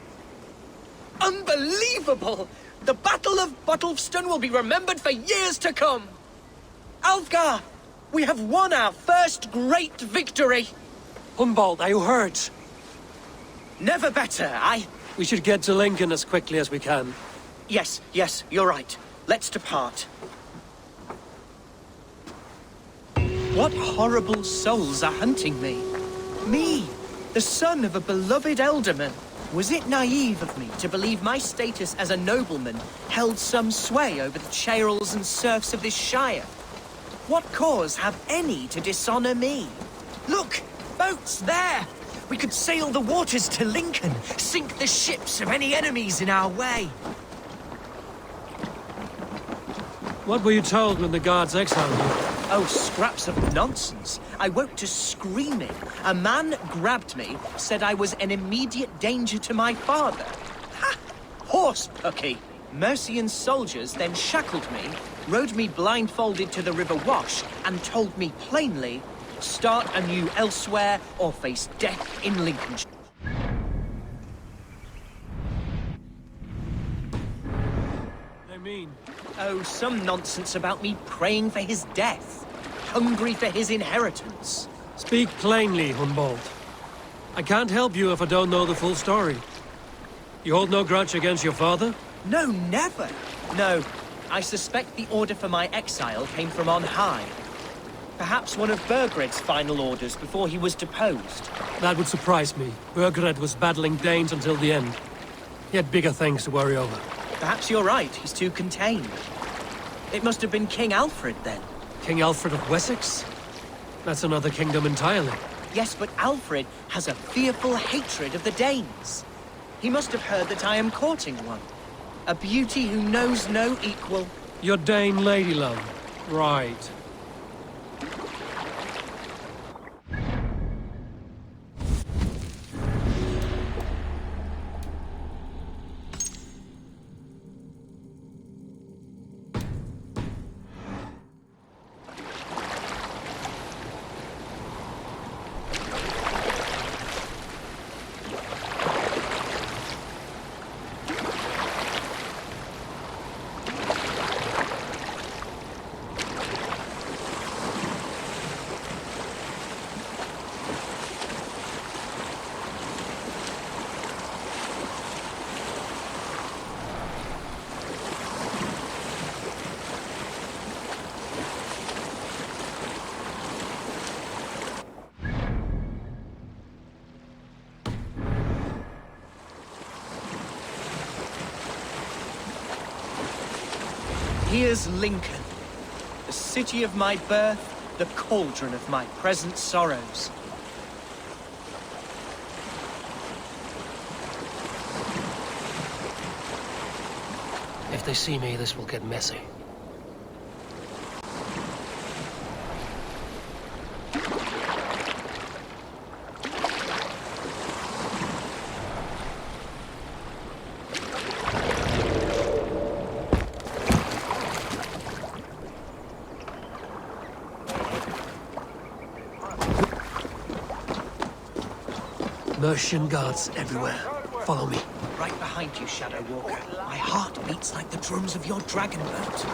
Unbelievable! The Battle of Bottlefston will be remembered for years to come! Alfgar! We have won our first great victory! Hunwald, are you hurt? Never better, We should get to Lincoln as quickly as we can. Yes, you're right. Let's depart. What horrible souls are hunting me? Me, the son of a beloved elderman. Was it naive of me to believe my status as a nobleman held some sway over the churls and serfs of this shire? What cause have any to dishonor me? Look! Boats there! We could sail the waters to Lincoln, sink the ships of any enemies in our way. What were you told when the guards exiled you? Oh, scraps of nonsense. I woke to screaming. A man grabbed me, said I was an immediate danger to my father. Ha! Horse pucky. Mercian soldiers then shackled me, rode me blindfolded to the River Wash, and told me plainly, start anew elsewhere or face death in Lincolnshire. I mean... Oh, some nonsense about me praying for his death, hungry for his inheritance. Speak plainly, Hunwald. I can't help you if I don't know the full story. You hold no grudge against your father? No, never. No, I suspect the order for my exile came from on high. Perhaps one of Burgred's final orders before he was deposed. That would surprise me. Burgred was battling Danes until the end. He had bigger things to worry over. Perhaps you're right, he's too contained. It must have been King Alfred, then. King Alfred of Wessex? That's another kingdom entirely. Yes, but Alfred has a fearful hatred of the Danes. He must have heard that I am courting one. A beauty who knows no equal. Your Dane lady love. Right. Here's Lincoln, the city of my birth, the cauldron of my present sorrows. If they see me, this will get messy. Mercian guards everywhere. Follow me. Right behind you, Shadow Walker. My heart beats like the drums of your dragon boat.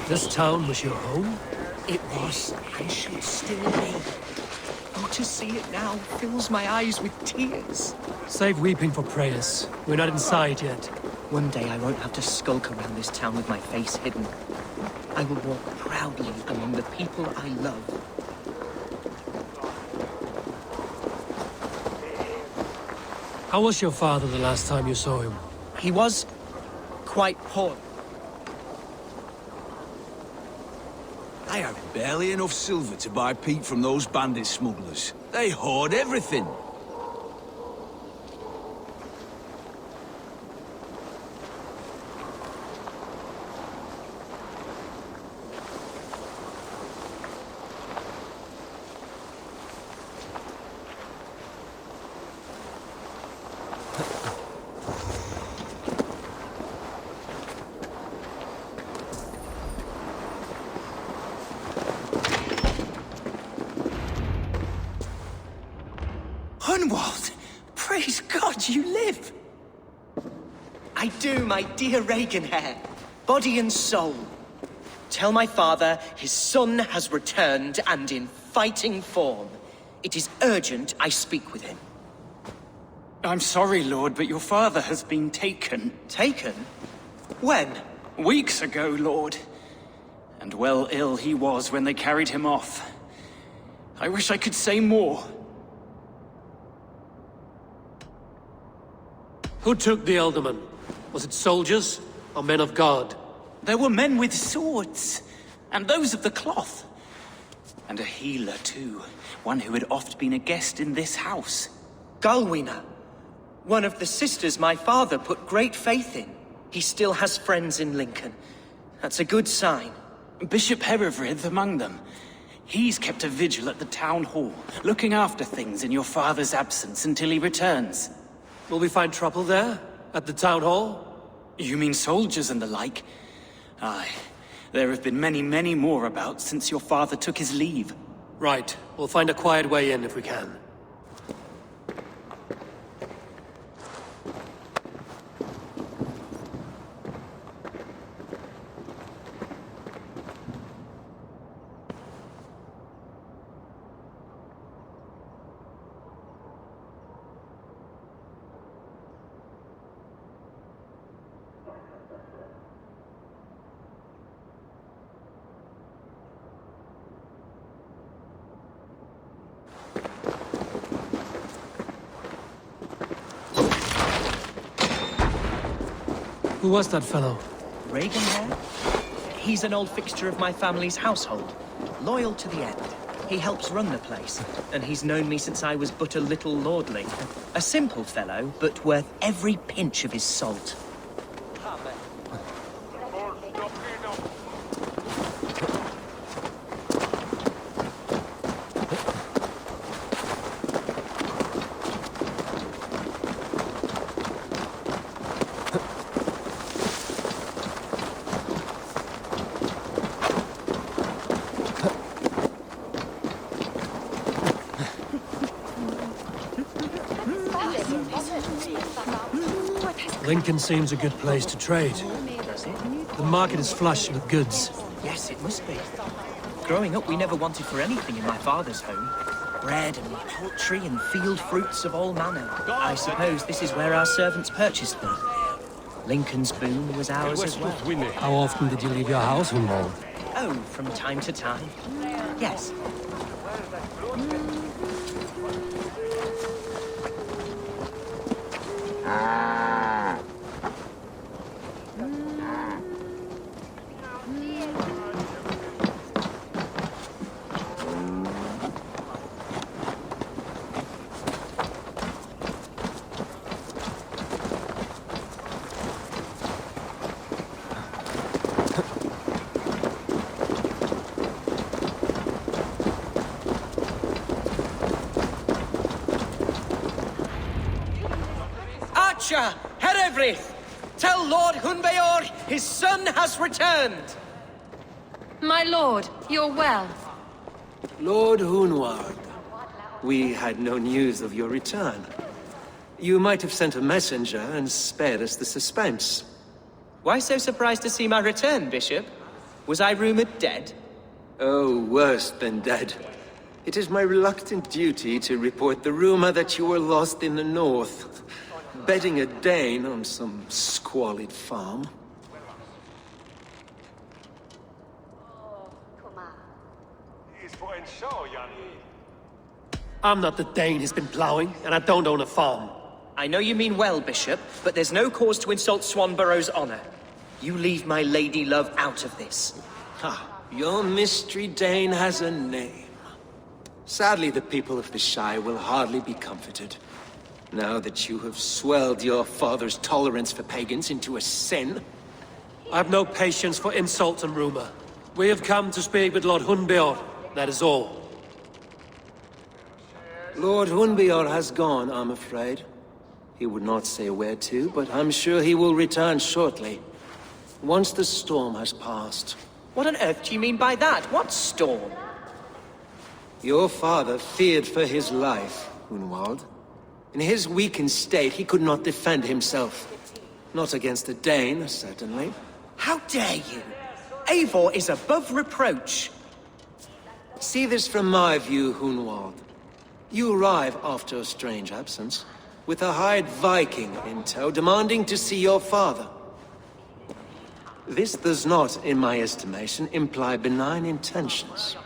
This town was your home? It was, and should still be. Oh, to see it now fills my eyes with tears. Save weeping for prayers. We're not inside yet. One day I won't have to skulk around this town with my face hidden. I will walk proudly among the people I love. How was your father the last time you saw him? He was quite poor. I have barely enough silver to buy peat from those bandit smugglers. They hoard everything. Hunwald! Praise God you live! I do, my dear Regenhair. Body and soul. Tell my father his son has returned and in fighting form. It is urgent I speak with him. I'm sorry, Lord, but your father has been taken. Taken? When? Weeks ago, Lord. And well ill he was when they carried him off. I wish I could say more. Who took the Elderman? Was it soldiers or men of God? There were men with swords, and those of the cloth. And a healer, too. One who had oft been a guest in this house. Galwina. One of the sisters my father put great faith in. He still has friends in Lincoln. That's a good sign. Bishop Herefrith among them. He's kept a vigil at the town hall, looking after things in your father's absence until he returns. Will we find trouble there? At the town hall? You mean soldiers and the like? Aye. There have been many, many more about since your father took his leave. Right. We'll find a quiet way in if we can. Who was that fellow? Reagan there? He's an old fixture of my family's household. Loyal to the end. He helps run the place, and he's known me since I was but a little lordling. A simple fellow, but worth every pinch of his salt. Lincoln seems a good place to trade. The market is flush with goods. Yes, it must be. Growing up, we never wanted for anything in my father's home. Bread and poultry and field fruits of all manner. I suppose this is where our servants purchased them. Lincoln's boom was ours as well. How often did you leave your house, Hunwald? Oh, from time to time. Yes. Herefrith! Tell Lord Hunbeor his son has returned! My lord, you're well. Lord Hunwald, we had no news of your return. You might have sent a messenger and spared us the suspense. Why so surprised to see my return, Bishop? Was I rumored dead? Oh, worse than dead. It is my reluctant duty to report the rumor that you were lost in the north, bedding a Dane on some squalid farm. I'm not the Dane he's been plowing, and I don't own a farm. I know you mean well, Bishop, but there's no cause to insult Swanborough's honor. You leave my lady love out of this. Your mystery Dane has a name. Sadly, the people of the Shire will hardly be comforted. Now that you have swelled your father's tolerance for pagans into a sin. I have no patience for insult and rumor. We have come to speak with Lord Hunbeor, that is all. Lord Hunbeor has gone, I'm afraid. He would not say where to, but I'm sure he will return shortly. Once the storm has passed. What on earth do you mean by that? What storm? Your father feared for his life, Hunwald. In his weakened state, he could not defend himself. Not against a Dane, certainly. How dare you? Eivor is above reproach. See this from my view, Hunwald. You arrive after a strange absence, with a hired Viking in tow, demanding to see your father. This does not, in my estimation, imply benign intentions.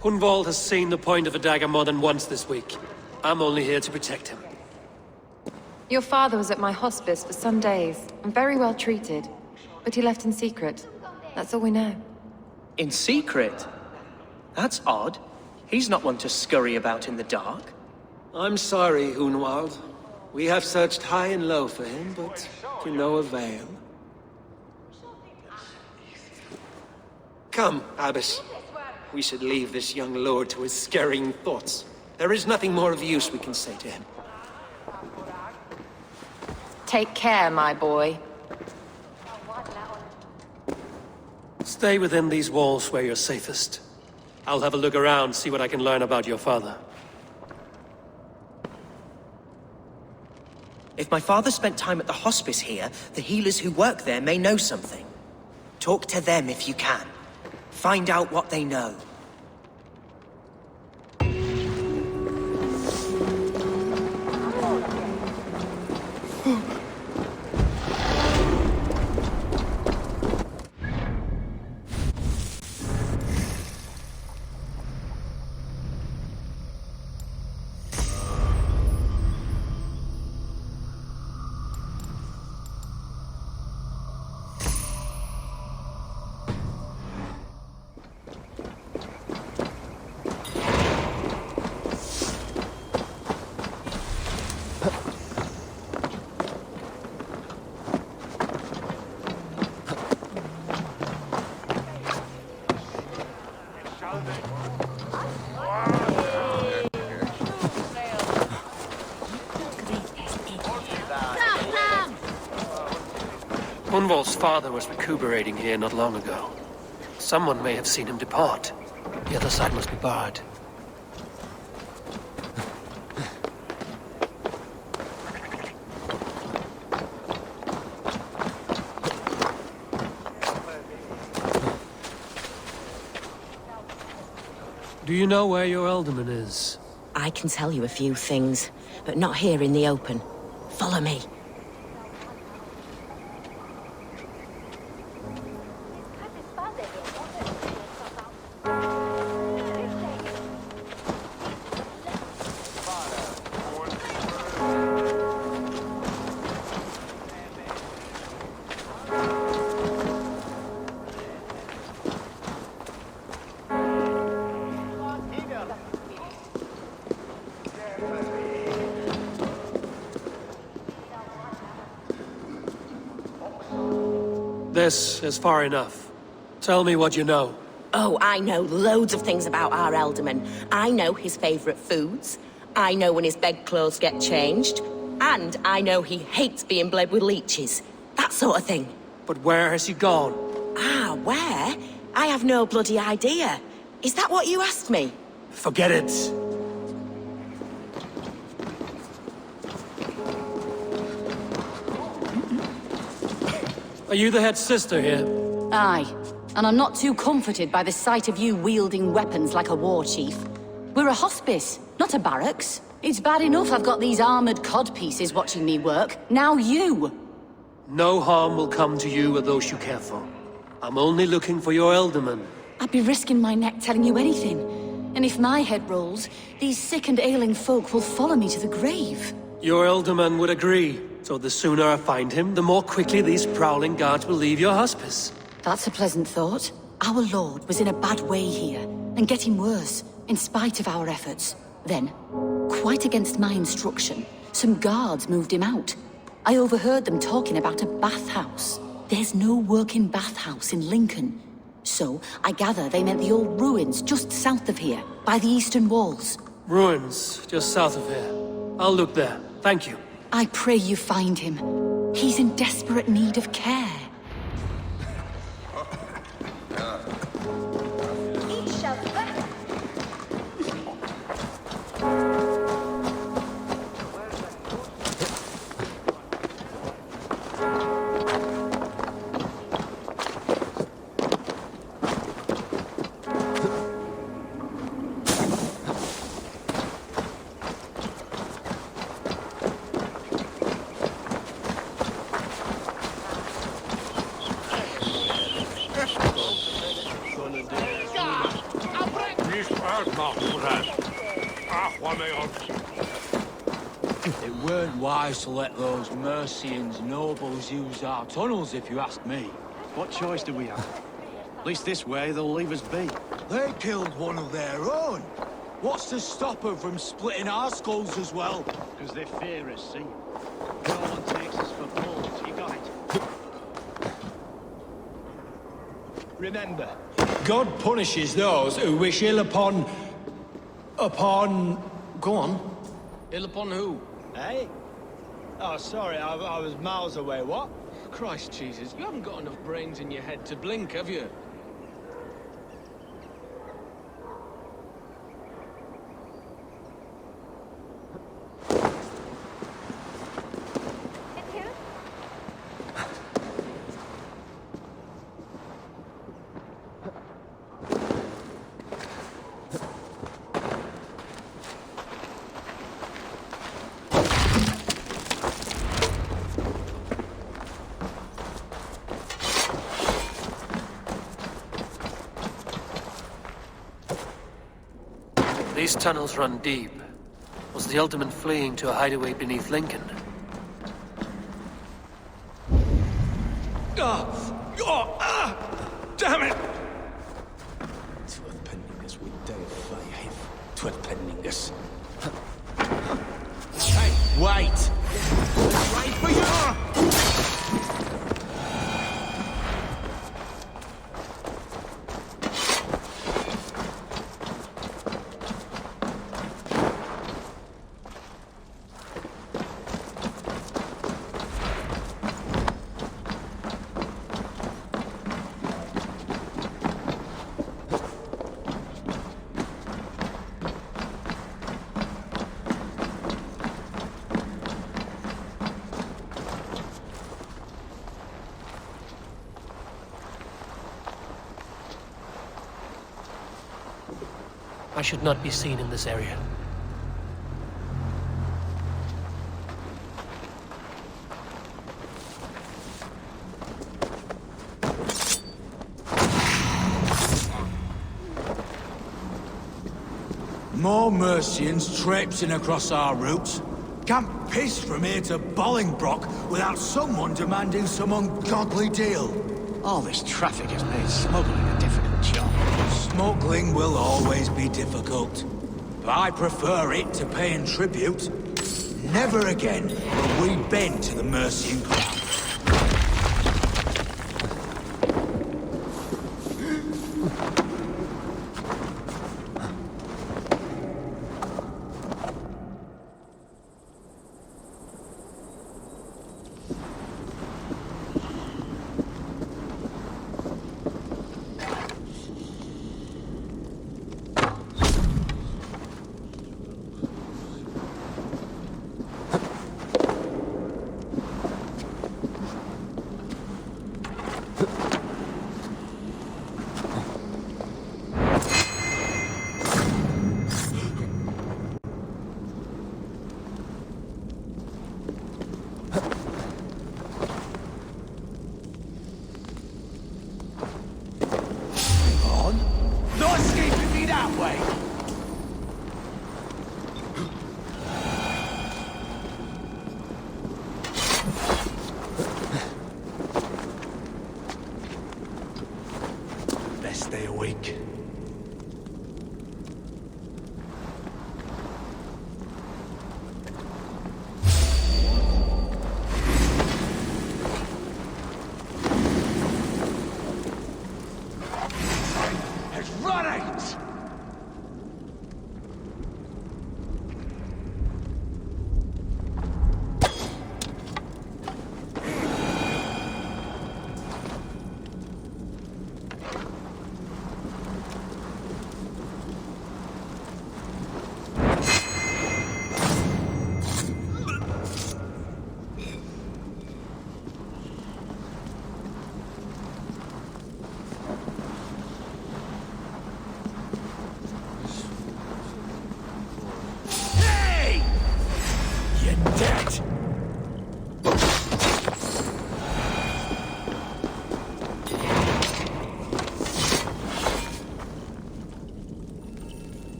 Hunwald has seen the point of a dagger more than once this week. I'm only here to protect him. Your father was at my hospice for some days, and very well treated. But he left in secret. That's all we know. In secret? That's odd. He's not one to scurry about in the dark. I'm sorry, Hunwald. We have searched high and low for him, but to no avail. Come, Abbess. We should leave this young lord to his scurrying thoughts. There is nothing more of use we can say to him. Take care, my boy. Stay within these walls where you're safest. I'll have a look around, see what I can learn about your father. If my father spent time at the hospice here, the healers who work there may know something. Talk to them if you can. Find out what they know. Hunwald's father was recuperating here not long ago. Someone may have seen him depart. The other side must be barred. Do you know where your alderman is? I can tell you a few things, but not here in the open. Follow me. This is far enough. Tell me what you know. Oh, I know loads of things about our alderman. I know his favourite foods. I know when his bedclothes get changed. And I know he hates being bled with leeches. That sort of thing. But where has he gone? Ah, where? I have no bloody idea. Is that what you asked me? Forget it. Are you the head sister here? Aye, and I'm not too comforted by the sight of you wielding weapons like a war chief. We're a hospice, not a barracks. It's bad enough I've got these armored codpieces watching me work. Now you! No harm will come to you or those you care for. I'm only looking for your alderman. I'd be risking my neck telling you anything. And if my head rolls, these sick and ailing folk will follow me to the grave. Your alderman would agree. So the sooner I find him, the more quickly these prowling guards will leave your hospice. That's a pleasant thought. Our lord was in a bad way here, and getting worse, in spite of our efforts. Then, quite against my instruction, some guards moved him out. I overheard them talking about a bathhouse. There's no working bathhouse in Lincoln. So, I gather they meant the old ruins just south of here, by the eastern walls. Ruins, just south of here. I'll look there. Thank you. I pray you find him. He's in desperate need of care. It weren't wise to let those Mercians nobles use our tunnels, if you ask me. What choice do we have? At least this way, they'll leave us be. They killed one of their own. What's to stop them from splitting our skulls as well? Because they fear us, see? No one takes us for fools, you got it. Remember, God punishes those who wish ill upon... Go on. Ill upon who? Eh? Oh, sorry, I was miles away. What? Christ Jesus, you haven't got enough brains in your head to blink, have you? These tunnels run deep. Was the Ultimate fleeing to a hideaway beneath Lincoln? Damn it! Twerpenningus with Dale Twerpenningus. Hey, wait! Right for you! I should not be seen in this area. More Mercians traipsing across our routes. Can't piss from here to Bolingbroke without someone demanding some ungodly deal. All this traffic has made smuggling a difficult job. Smuggling will always be difficult. But I prefer it to paying tribute. Never again will we bend to the Mercian crown.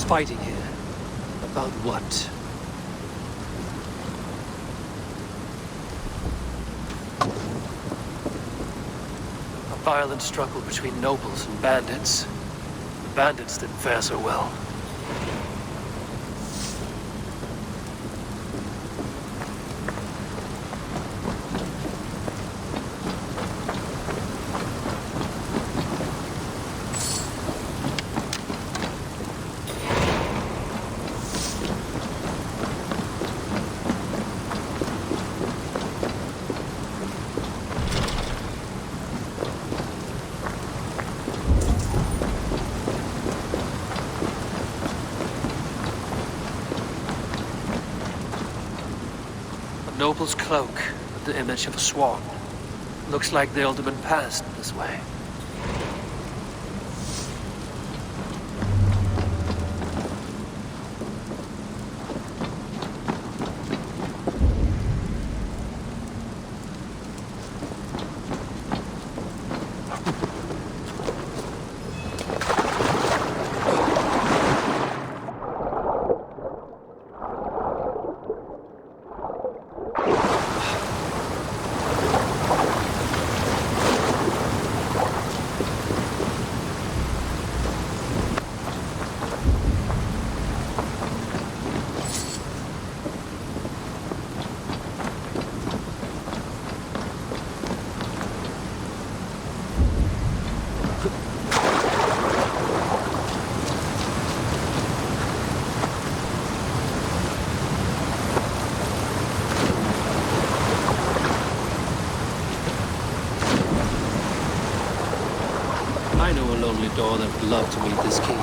fighting here. About what? A violent struggle between nobles and bandits. The bandits didn't fare so well. Noble's cloak with the image of a swan. Looks like the alderman passed this way. I know a lonely door that would love to meet this king.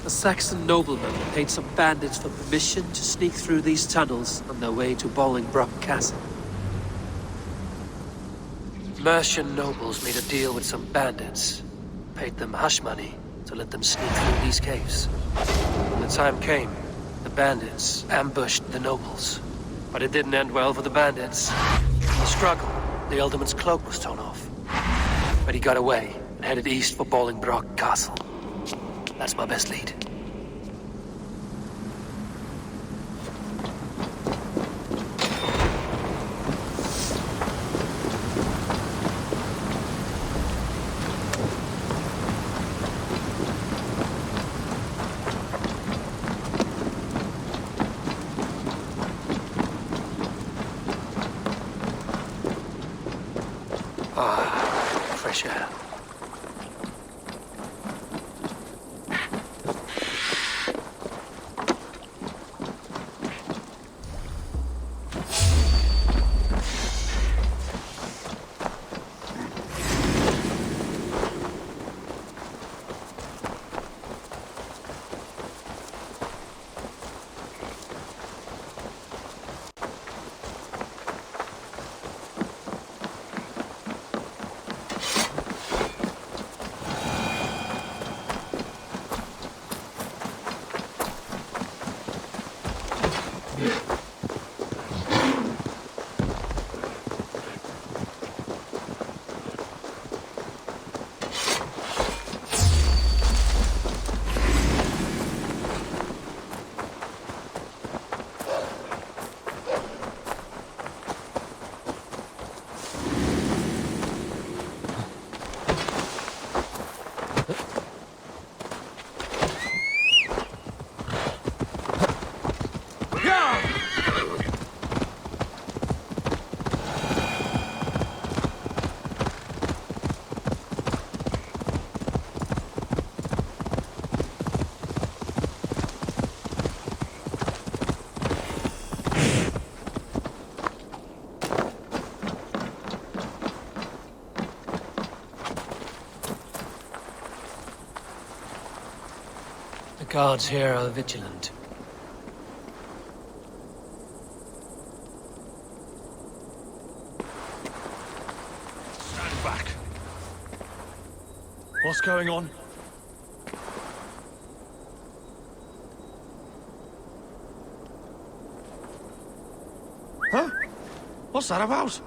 A Saxon nobleman paid some bandits for permission to sneak through these tunnels on their way to Bolingbroke Castle. Mercian nobles made a deal with some bandits, paid them hush money to let them sneak through these caves. When the time came, the bandits ambushed the nobles. But it didn't end well for the bandits. In the struggle, the alderman's cloak was torn off. But he got away and headed east for Bolingbroke Castle. That's my best lead. Ah, fresh air. Guards here are vigilant. Stand back. What's going on? Huh? What's that about?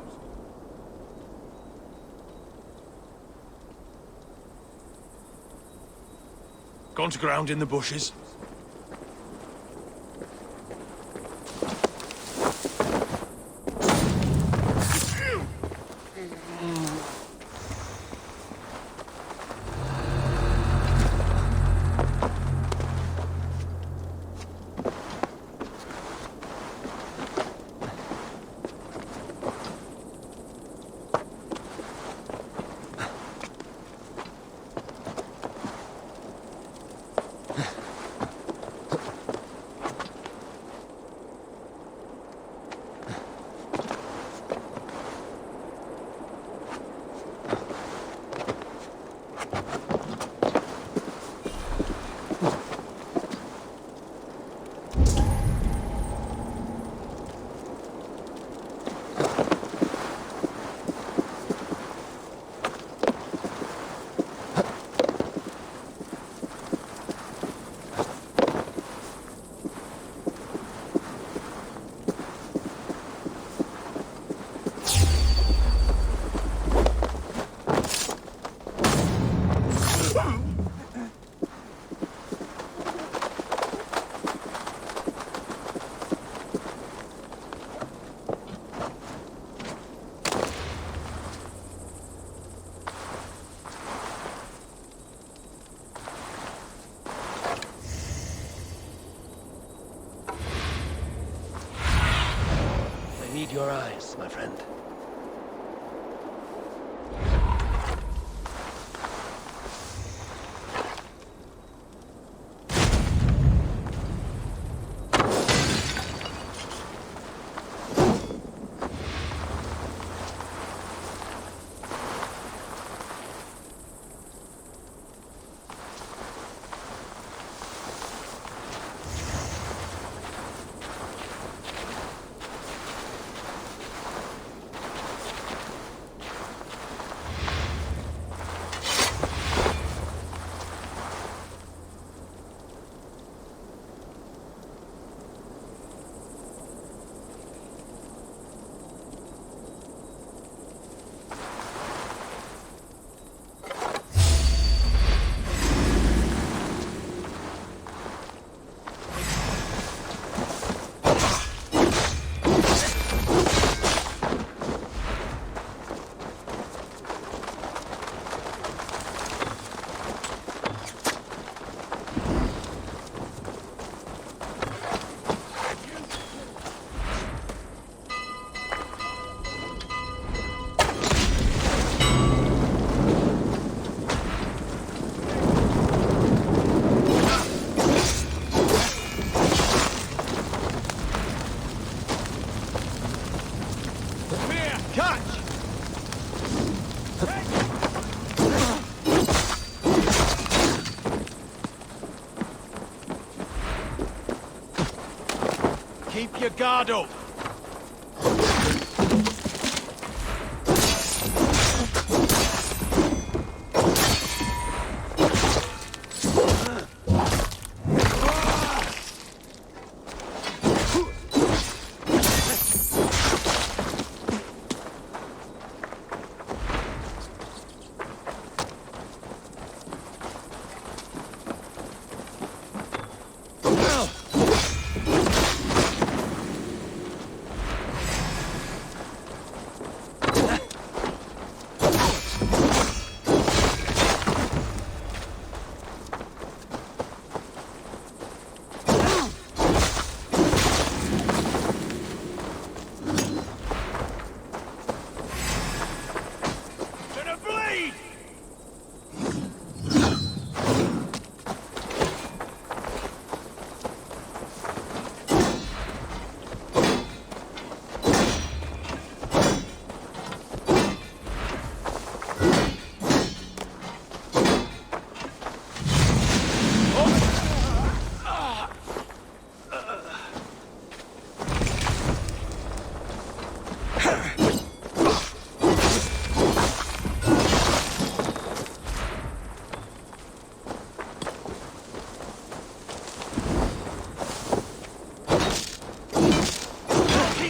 Gone to ground in the bushes. I need your eyes, my friend. Keep your guard up.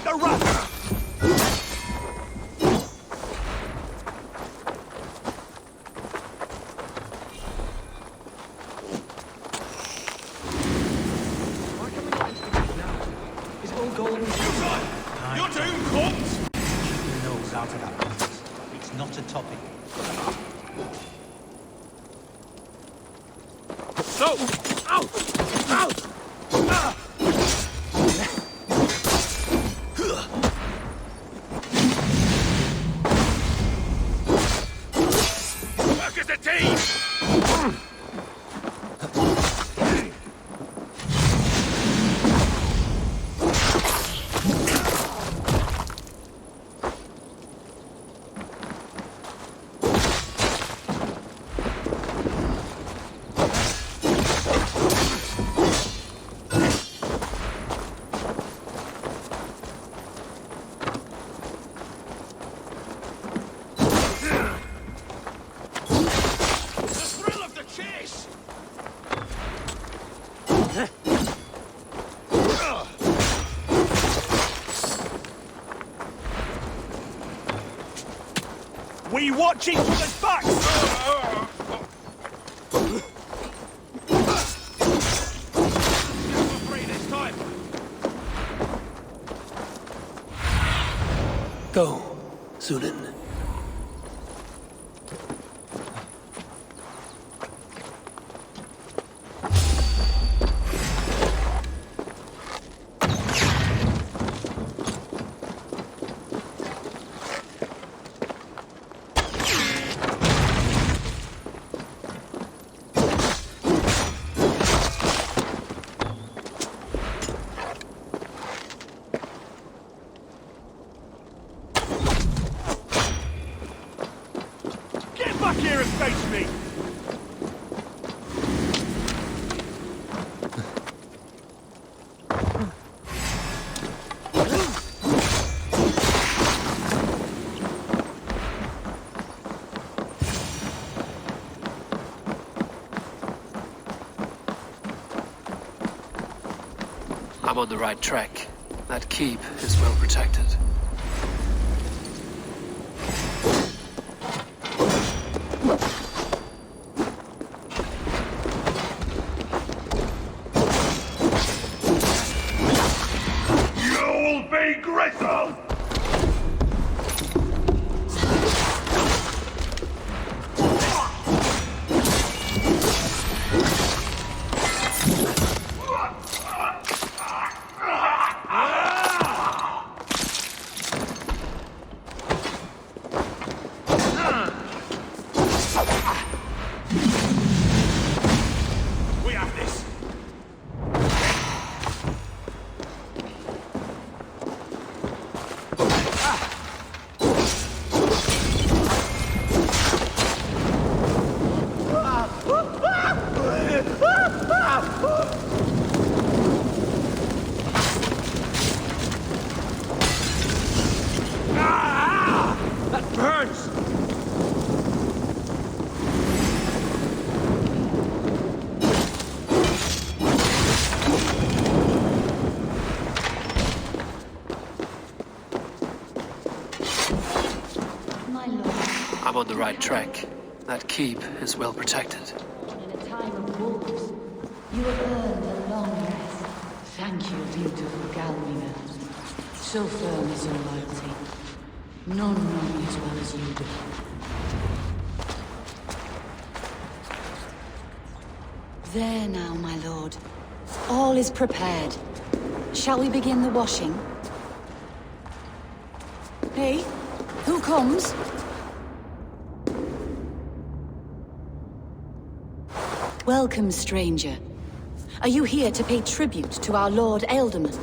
the rat! You're doomed, corpse! Keep your nose out of that business. It's not a topic. No! Ow! Ow! Ah! Work as a team! We watch each other's backs! Go, Zulin. Back here and face me! I'm on the right track. That keep is well protected. You'll be gristle! We have this! That burns! My lord, I'm on the right track. That keep is well protected. in a time of wolves, you have earned a long rest. Thank you, beautiful Galmina. So firm is your loyalty. None know me as well as you do. There now, my lord. All is prepared. Shall we begin the washing? Hey, who comes? Welcome, stranger. Are you here to pay tribute to our Lord Ealdorman?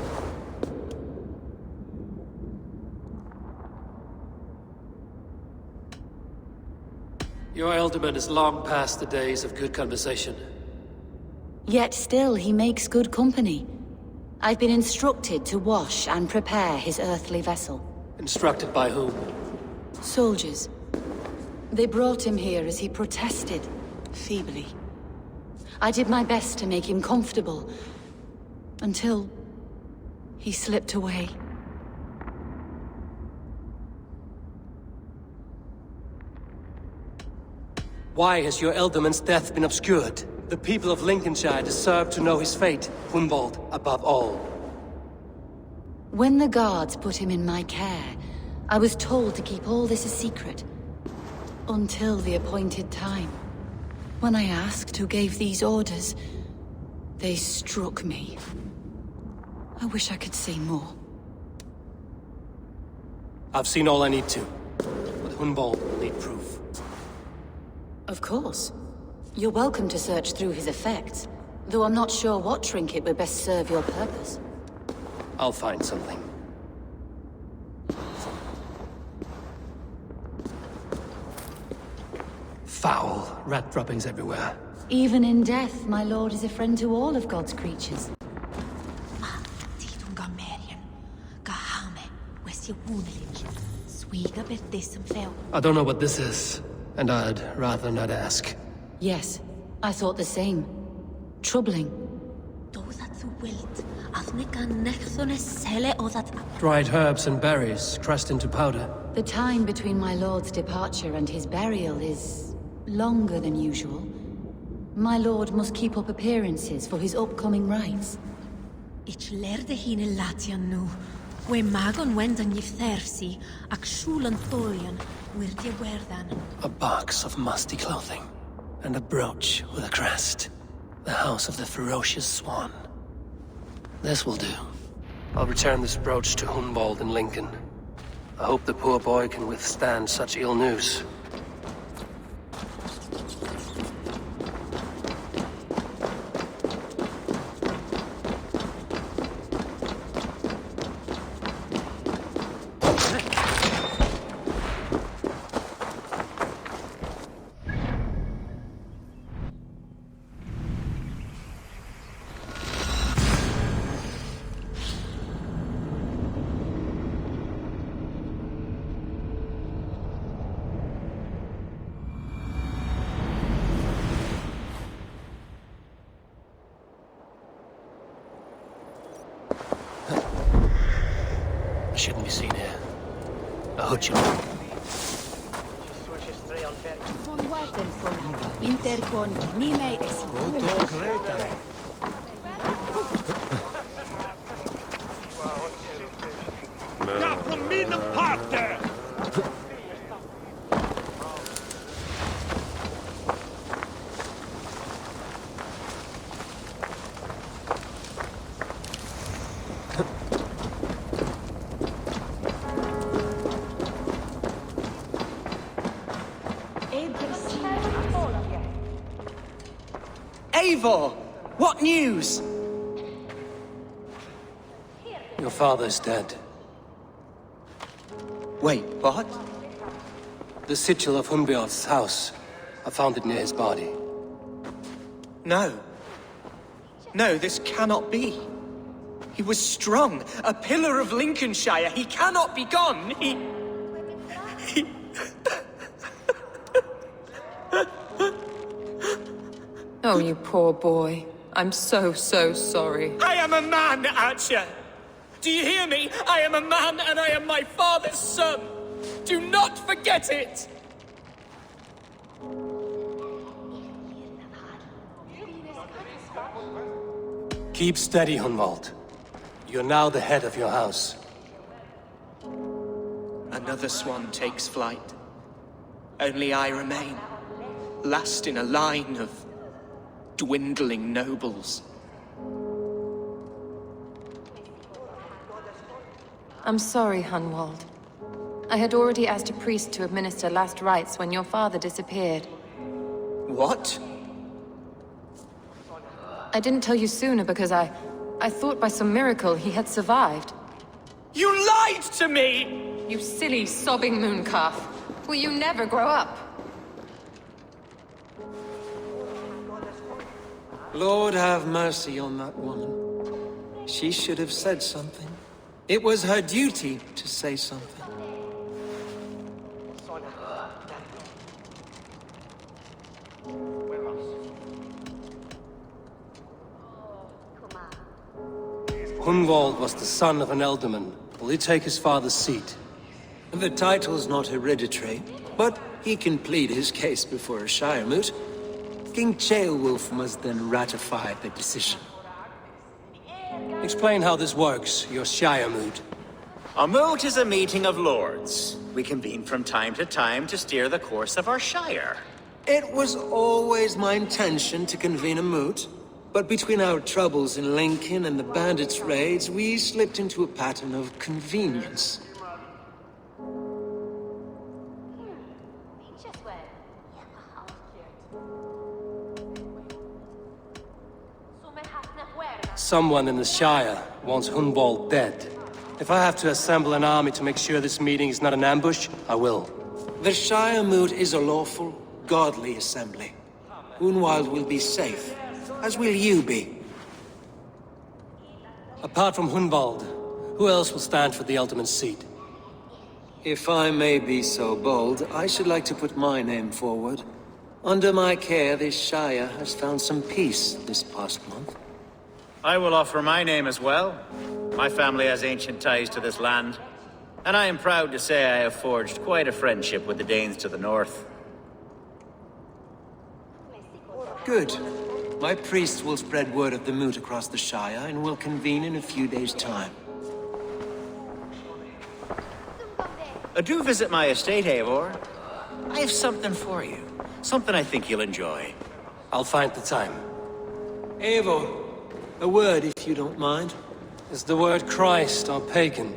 Your Ealdorman is long past the days of good conversation. Yet still he makes good company. I've been instructed to wash and prepare his earthly vessel. Instructed by whom? Soldiers. They brought him here as he protested, feebly. I did my best to make him comfortable, until he slipped away. Why has your Ealdorman's death been obscured? The people of Lincolnshire deserve to know his fate, Hunwald above all. When the guards put him in my care, I was told to keep all this a secret. Until the appointed time. When I asked who gave these orders, they struck me. I wish I could say more. I've seen all I need to, but Hunwald will need proof. Of course. You're welcome to search through his effects, though I'm not sure what trinket would best serve your purpose. I'll find something. Foul rat droppings everywhere. Even in death, my lord is a friend to all of God's creatures. I don't know what this is, and I'd rather not ask. Yes, I thought the same. Troubling. Dried herbs and berries, crushed into powder. The time between my lord's departure and his burial is longer than usual. My lord must keep up appearances for his upcoming rites. Ich lerde hine latian nu. We magon wendan yfthersi, ac shulan thorian, wirti werdan. A box of musty clothing, and a brooch with a crest. The house of the ferocious swan. This will do. I'll return this brooch to Hunwald in Lincoln. I hope the poor boy can withstand such ill news. I shouldn't be seen here. A hutching. From me the part there! Eivor! What news? Your father's dead. Wait, what? The sigil of Hunbeorth's house. I found it near his body. No. No, this cannot be. He was strong, a pillar of Lincolnshire. He cannot be gone. He... Oh, you poor boy. I'm so sorry. I am a man, Archer! Do you hear me? I am a man and I am my father's son! Do not forget it! Keep steady, Hunwald. You're now the head of your house. Another swan takes flight. Only I remain, last in a line of dwindling nobles. I'm sorry, Hunwald. I had already asked a priest to administer last rites when your father disappeared. What? I didn't tell you sooner because I thought by some miracle he had survived. You lied to me! You silly, sobbing mooncalf. Will you never grow up? Lord have mercy on that woman. She should have said something. It was her duty to say something. Hunwald was the son of an ealdorman. Will he take his father's seat? The title's not hereditary, but he can plead his case before a Shire moot. King Ceolwulf must then ratify the decision. Explain how this works, your Shire moot. A moot is a meeting of lords. We convene from time to time to steer the course of our Shire. It was always my intention to convene a moot, but between our troubles in Lincoln and the bandits' raids, we slipped into a pattern of convenience. Someone in the Shire wants Hunwald dead. If I have to assemble an army to make sure this meeting is not an ambush, I will. The Shire moot is a lawful, godly assembly. Hunwald will be safe, as will you be. Apart from Hunwald, who else will stand for the ultimate seat? If I may be so bold, I should like to put my name forward. Under my care, this Shire has found some peace this past month. I will offer my name as well. My family has ancient ties to this land, and I am proud to say I have forged quite a friendship with the Danes to the north. Good. My priests will spread word of the moot across the Shire, and will convene in a few days' time. Do visit my estate, Eivor. I have something for you. Something I think you'll enjoy. I'll find the time. Eivor, a word if you don't mind. Is the word Christ or pagan?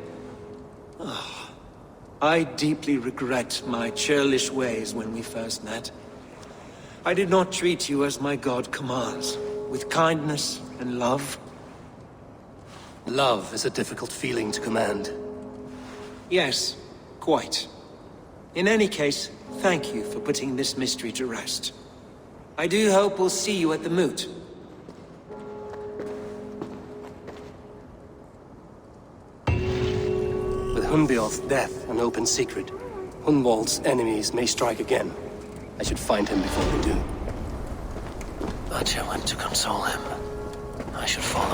I deeply regret my churlish ways when we first met. I did not treat you as my god commands, with kindness and love. Love is a difficult feeling to command. Yes, quite. In any case, thank you for putting this mystery to rest. I do hope we'll see you at the moot. With Hunbeorth's death an open secret, Hunwald's enemies may strike again. I should find him before they do. But I went to console him. I should follow.